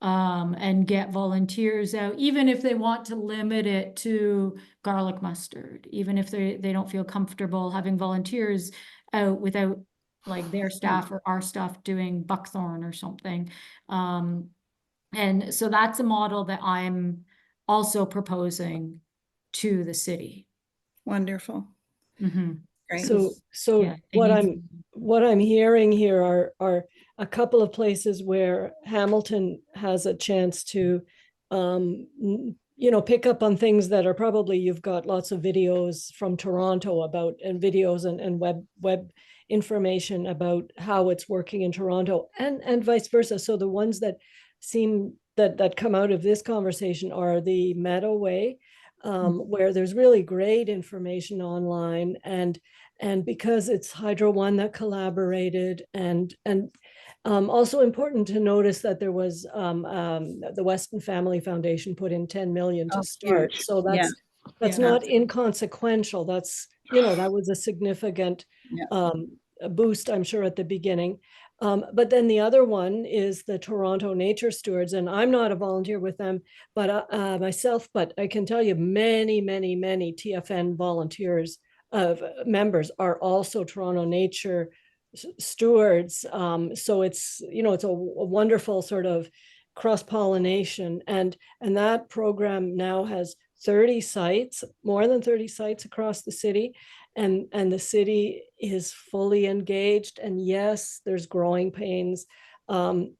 and get volunteers out, even if they want to limit it to garlic mustard, even if they don't feel comfortable having volunteers out without like their staff or our staff doing buckthorn or something. And so that's a model that I'm also proposing to the city. Wonderful. Mhm. Great. So Yeah, it needs- what I'm hearing here are a couple of places where Hamilton has a chance to pick up on things that are probably, you've got lots of videos from Toronto about, and videos and web information about how it's working in Toronto, and vice versa. So the ones that seem that come out of this conversation are the Meadow Way, where there's really great information online, and because it's Hydro One that collaborated, and also important to notice that there was the Weston Family Foundation put in 10 million to Oh, start. huge. So that's Yeah. not inconsequential. That's, that was a significant Yeah. boost, I'm sure, at the beginning. But then the other one is the Toronto Nature Stewards, and I'm not a volunteer with them, but myself. But I can tell you, many TFN volunteers, members, are also Toronto Nature stewards. So it's it's a wonderful sort of cross-pollination, and that program now has 30 sites, more than 30 sites across the city. And the city is fully engaged. And yes, there's growing pains. That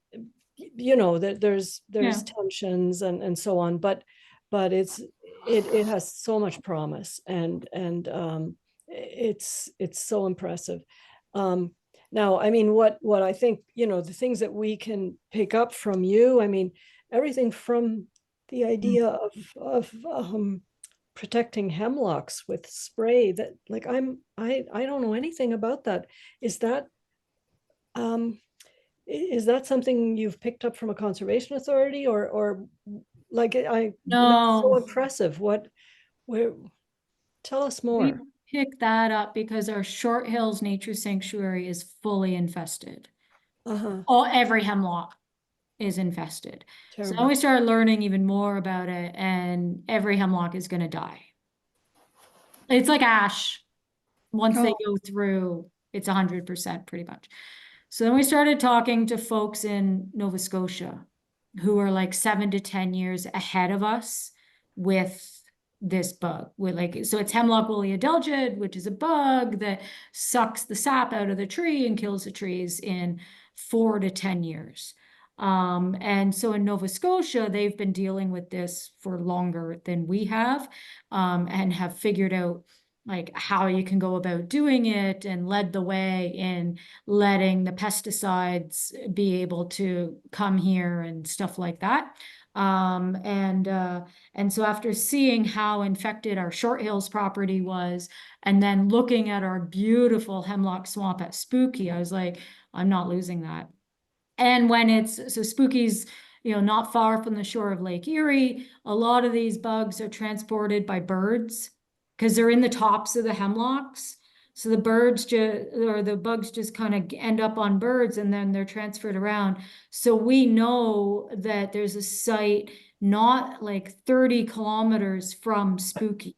there's tensions and so on, but it has so much promise, and it's so impressive. Now, I mean, what I think, the things that we can pick up from you, I mean, everything from the idea of protecting hemlocks with spray, that like I don't know anything about that. Is that something you've picked up from a conservation authority, or like that's so No, impressive. Where tell us we more. picked that up because our Short Hills Nature Sanctuary is fully infested. Every hemlock is infested. So then Terrible. we started learning even more about it, and every hemlock is going to die. It's like ash. Once they go through, it's 100% pretty much. So then we started talking to folks in Nova Scotia who are like 7 to 10 years ahead of us with this bug. So it's hemlock woolly adelgid, which is a bug that sucks the sap out of the tree and kills the trees in 4 to 10 years. And so in Nova Scotia, they've been dealing with this for longer than we have, and have figured out like how you can go about doing it, and led the way in letting the pesticides be able to come here and stuff like that. And so after seeing how infected our Short Hills property was, and then looking at our beautiful hemlock swamp at Spooky, I was like, I'm not losing that. And when Spooky's, not far from the shore of Lake Erie, a lot of these bugs are transported by birds because they're in the tops of the hemlocks. So the bugs just kind of end up on birds, and then they're transferred around. So we know that there's a site not like 30 kilometers from Spooky.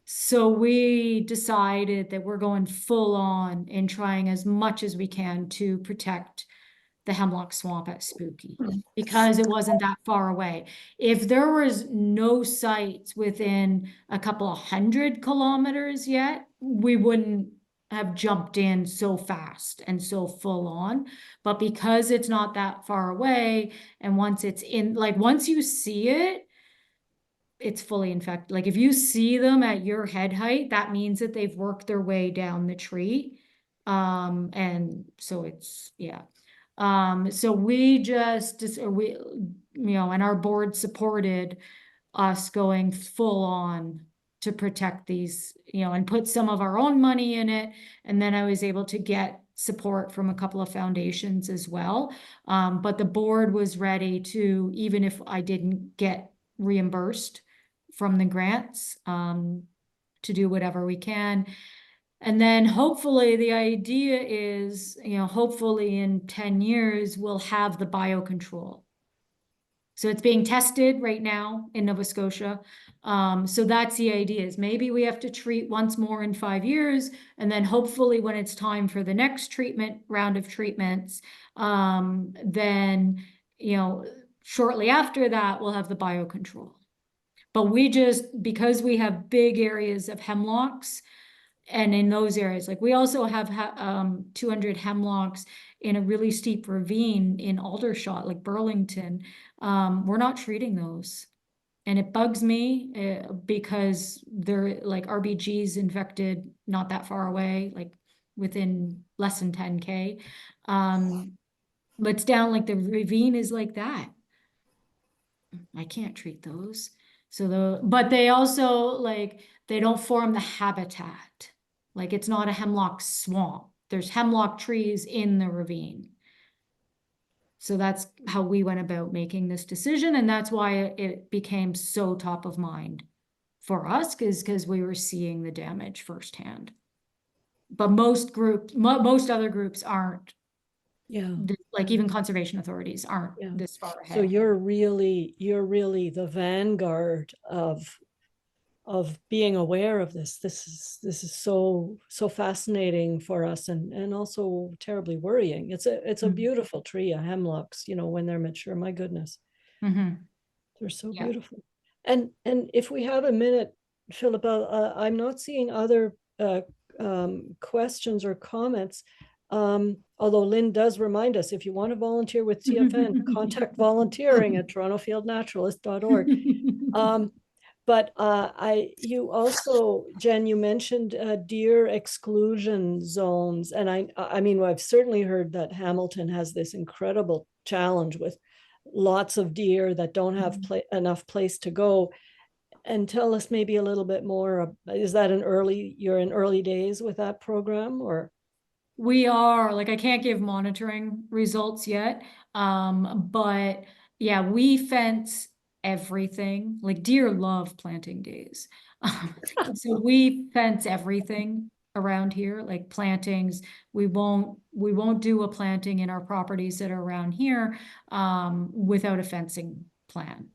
So we decided that we're going full on and trying as much as we can to protect the hemlock swamp at Spooky, because it wasn't that far away. If there was no sites within a couple of 100 kilometers yet, we wouldn't have jumped in so fast and so full on. But because it's not that far away, and once you see it, it's fully infected. Like if you see them at your head height, that means that they've worked their way down the tree. And so it's, yeah. So we and our board supported us going full on to protect these, and put some of our own money in it. And then I was able to get support from a couple of foundations as well. But the board was ready to, even if I didn't get reimbursed from the grants, to do whatever we can. And then hopefully the idea is, hopefully in 10 years, we'll have the biocontrol. So it's being tested right now in Nova Scotia. So that's the idea, is maybe we have to treat once more in 5 years, and then hopefully when it's time for the next round of treatments, then, shortly after that, we'll have the biocontrol. But because we have big areas of hemlocks, and in those areas, like we also have 200 hemlocks in a really steep ravine in Aldershot, like Burlington. We're not treating those. And it bugs me because they're like RBG's infected not that far away, like within less than 10K. But it's down, like the ravine is like that. I can't treat those. But they also, like, they don't form the habitat. Like, it's not a hemlock swamp. There's hemlock trees in the ravine. So that's how we went about making this decision. And that's why it became so top of mind for us, because we were seeing the damage firsthand. But most other groups aren't. Yeah. Like even conservation authorities aren't this far ahead. So you're really the vanguard of being aware of this. This is so fascinating for us, and also terribly worrying. It's a beautiful tree, a hemlocks, when they're mature. My goodness. They're so beautiful. And if we have a minute, Philippa, I'm not seeing other questions or comments. Although Lynn does remind us, if you want to volunteer with TFN, contact volunteering at torontofieldnaturalist.org. But you also, Jen, you mentioned deer exclusion zones. And I mean, I've certainly heard that Hamilton has this incredible challenge with lots of deer that don't have enough place to go. And tell us maybe a little bit more. Is that you're in early days with that program, or? We are, like, I can't give monitoring results yet. But yeah, we fence everything. Like, deer love planting days. So we fence everything around here, like plantings. We won't do a planting in our properties that are around here without a fencing plan.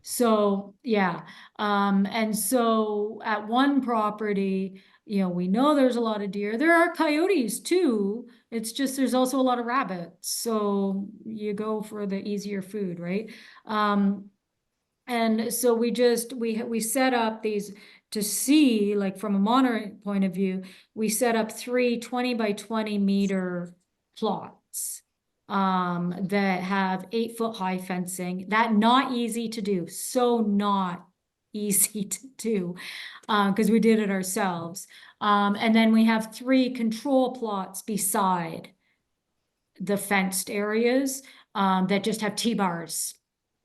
So yeah. And so at one property, we know there's a lot of deer. There are coyotes too. It's just there's also a lot of rabbits. So you go for the easier food, right? And so we set up these to see, like, from a monitoring point of view, we set up 3 20 by 20 meter plots that have 8-foot high fencing. That not easy to do. So not easy to do because we did it ourselves. And then we have 3 control plots beside the fenced areas that just have T-bars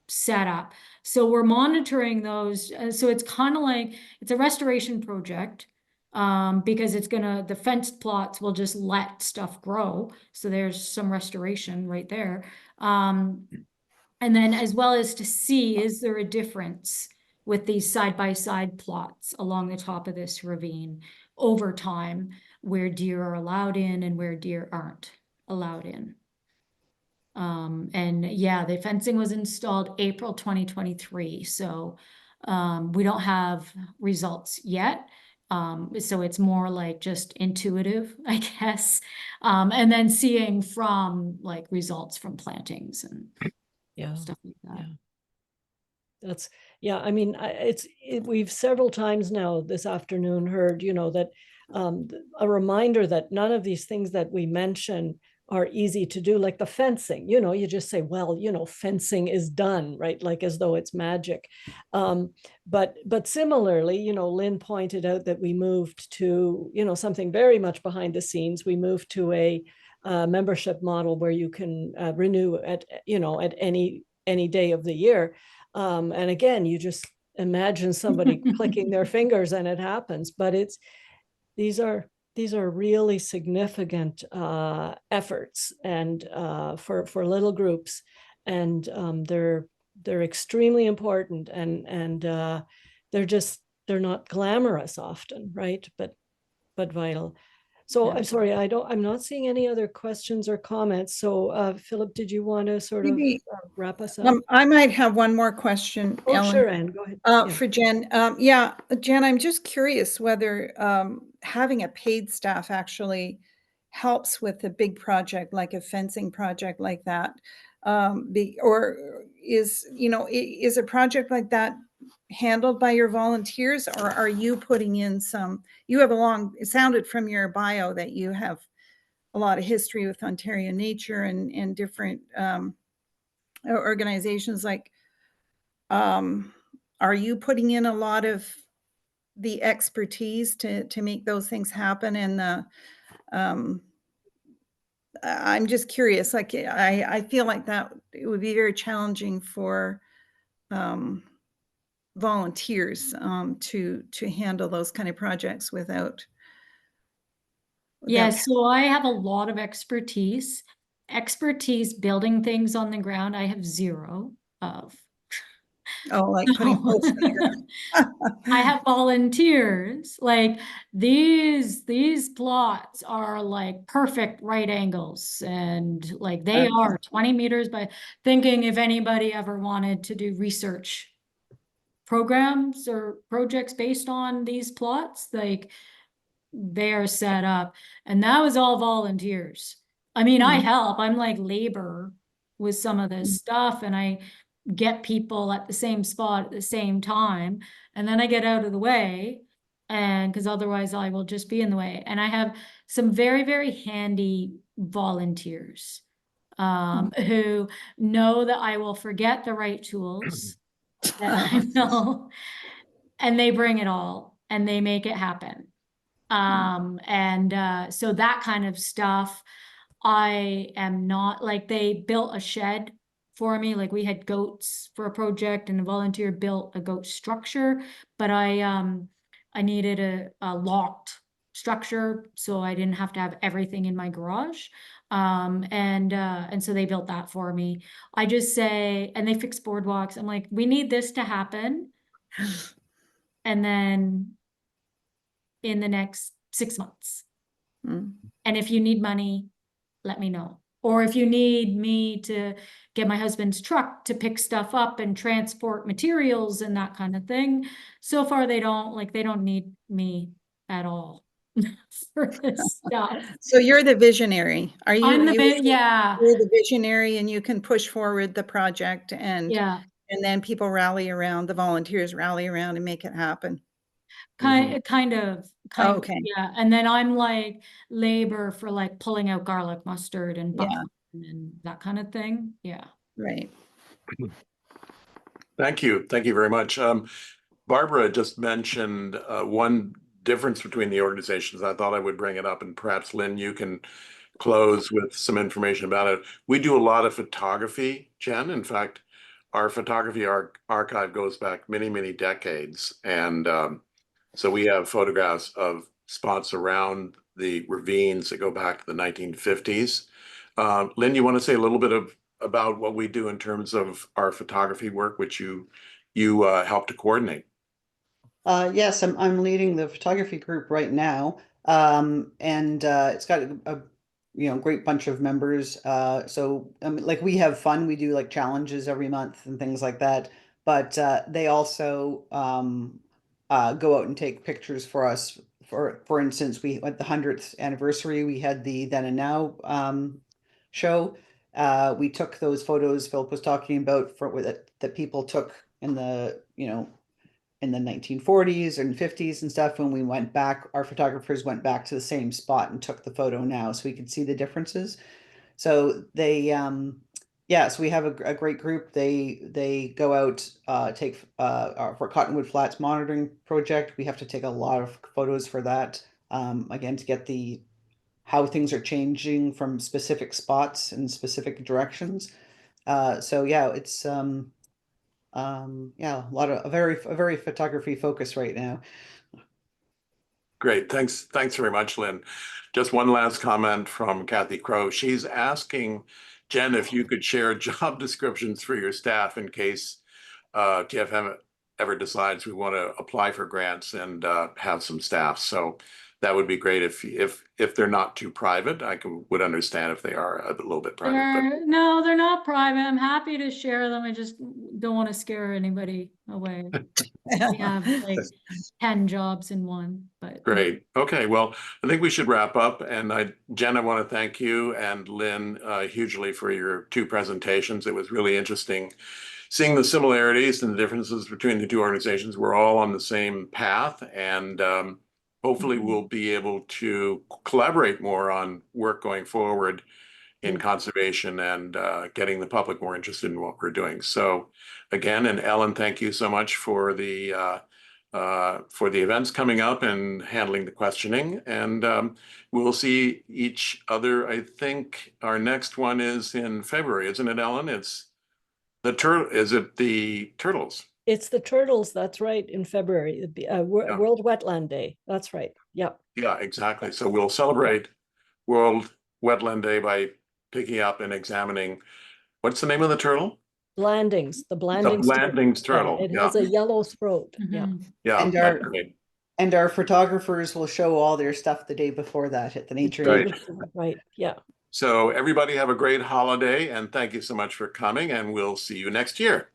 set up. So we're monitoring those. So it's kind of like, it's a restoration project because the fenced plots will just let stuff grow. So there's some restoration right there. And then as well as to see, is there a difference with these side-by-side plots along the top of this ravine over time, where deer are allowed in and where deer aren't allowed in. And yeah, the fencing was installed April 2023. So we don't have results yet. So it's more like just intuitive, I guess. And then seeing from, like, results from plantings and stuff like that. I mean, we've several times now this afternoon heard, that a reminder that none of these things that we mention are easy to do, like the fencing. You just say, well, fencing is done, right? Like as though it's magic. But similarly, Lynn pointed out that we moved to, something very much behind the scenes. We moved to a membership model where you can renew at any day of the year. And again, you just imagine somebody clicking their fingers and it happens. But these are really significant efforts, and for little groups, and they're extremely important, and they're not glamorous often, right? But vital. So Yeah. I'm sorry, I'm not seeing any other questions or comments. So Philip, did you want to sort of Maybe, wrap us up? I might have one more question, Oh, Ellen. sure, Anne, go ahead. Yeah. For Jen. Yeah, Jen, I'm just curious whether having a paid staff actually helps with a big project like a fencing project like that. Or is, is a project like that handled by your volunteers, or are you putting in some, it sounded from your bio that you have a lot of history with Ontario Nature and different organizations like, are you putting in a lot of the expertise to make those things happen? And I'm just curious, like, I feel like that it would be very challenging for volunteers to handle those kind of projects without. Yeah, so I have a lot of expertise. Expertise building things on the ground, I have zero of. Oh, like putting posts in the ground. I have volunteers. Like these plots are like perfect right angles, and like they are 20 meters by, thinking if anybody ever wanted to do research programs or projects based on these plots, like they're set up. And that was all volunteers. I mean, I help, I'm like labor with some of this stuff, and I get people at the same spot at the same time, and then I get out of the way, and because otherwise I will just be in the way. And I have some very, very handy volunteers who know that I will forget the right tools, that I will, and they bring it all and they make it happen. So that kind of stuff, I am not, like, they built a shed for me. Like, we had goats for a project and a volunteer built a goat structure, but I needed a locked structure, so I didn't have to have everything in my garage. And so they built that for me. I just say, and they fix boardwalks. I'm like, we need this to happen. And then in the next 6 months. Mm. And if you need money, let me know. Or if you need me to get my husband's truck to pick stuff up and transport materials and that kind of thing. So far, they don't need me at all for this stuff. So you're the visionary. Are you? I'm the You're the visionary, and you can push forward the project, and yeah. and then people rally around, the volunteers rally around and make it happen. Kind of, Okay. yeah. And then I'm like labor for like pulling out garlic mustard and Yeah. butter and that kind of thing. Yeah. Right. Thank you. Thank you very much. Barbara just mentioned one difference between the organizations. I thought I would bring it up, and perhaps Lynn, you can close with some information about it. We do a lot of photography, Jen. In fact, our photography archive goes back many, many decades. And so we have photographs of spots around the ravines that go back to the 1950s. Lynn, you want to say a little bit about what we do in terms of our photography work, which you help to coordinate? Yes, I'm leading the photography group right now, and it's got a great bunch of members. So like we have fun. We do like challenges every month and things like that. But they also go out and take pictures for us. For instance, we at the 100th anniversary, we had the Then and Now show. We took those photos Philip was talking about that people took in the in the 1940s and 50s and stuff. When we went back, our photographers went back to the same spot and took the photo now, so we could see the differences. So they so we have a great group. They go out, take for Cottonwood Flats monitoring project. We have to take a lot of photos for that, again, to get the how things are changing from specific spots and specific directions. So yeah, it's a lot of a very photography focus right now. Great. Thanks very much, Lynn. Just one last comment from Kathy Crow. She's asking, Jen, if you could share job descriptions for your staff in case TFM ever decides we want to apply for grants and have some staff. So that would be great if they're not too private. Would understand if they are a little bit private, No, they're not private. I'm happy to share them. I just don't want to scare anybody away. We have like 10 jobs in one, but. Great. Okay. Well, I think we should wrap up. And Jen, I want to thank you and Lynn hugely for your two presentations. It was really interesting seeing the similarities and the differences between the two organizations. We're all on the same path, and hopefully we'll be able to collaborate more on work going forward in conservation and getting the public more interested in what we're doing. So again, and Ellen, thank you so much for the events coming up and handling the questioning. And we'll see each other. I think our next one is in February, isn't it, Ellen? It's the Is it the turtles? It's the turtles. That's right. In February, it'd be World Wetland Day. That's right. Yep. Yeah, exactly. So we'll celebrate World Wetland Day by picking up and examining, what's the name of the turtle? Blandings, the Blandings. Blandings turtle. Yeah, it has a yellow throat. Yeah. Yeah. And That's great. And our photographers will show all their stuff the day before that at the nature. Right. Right. Yeah. So everybody have a great holiday, and thank you so much for coming, and we'll see you next year.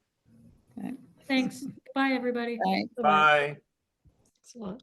Thanks. Bye, everybody. Right. Bye. Thanks a lot.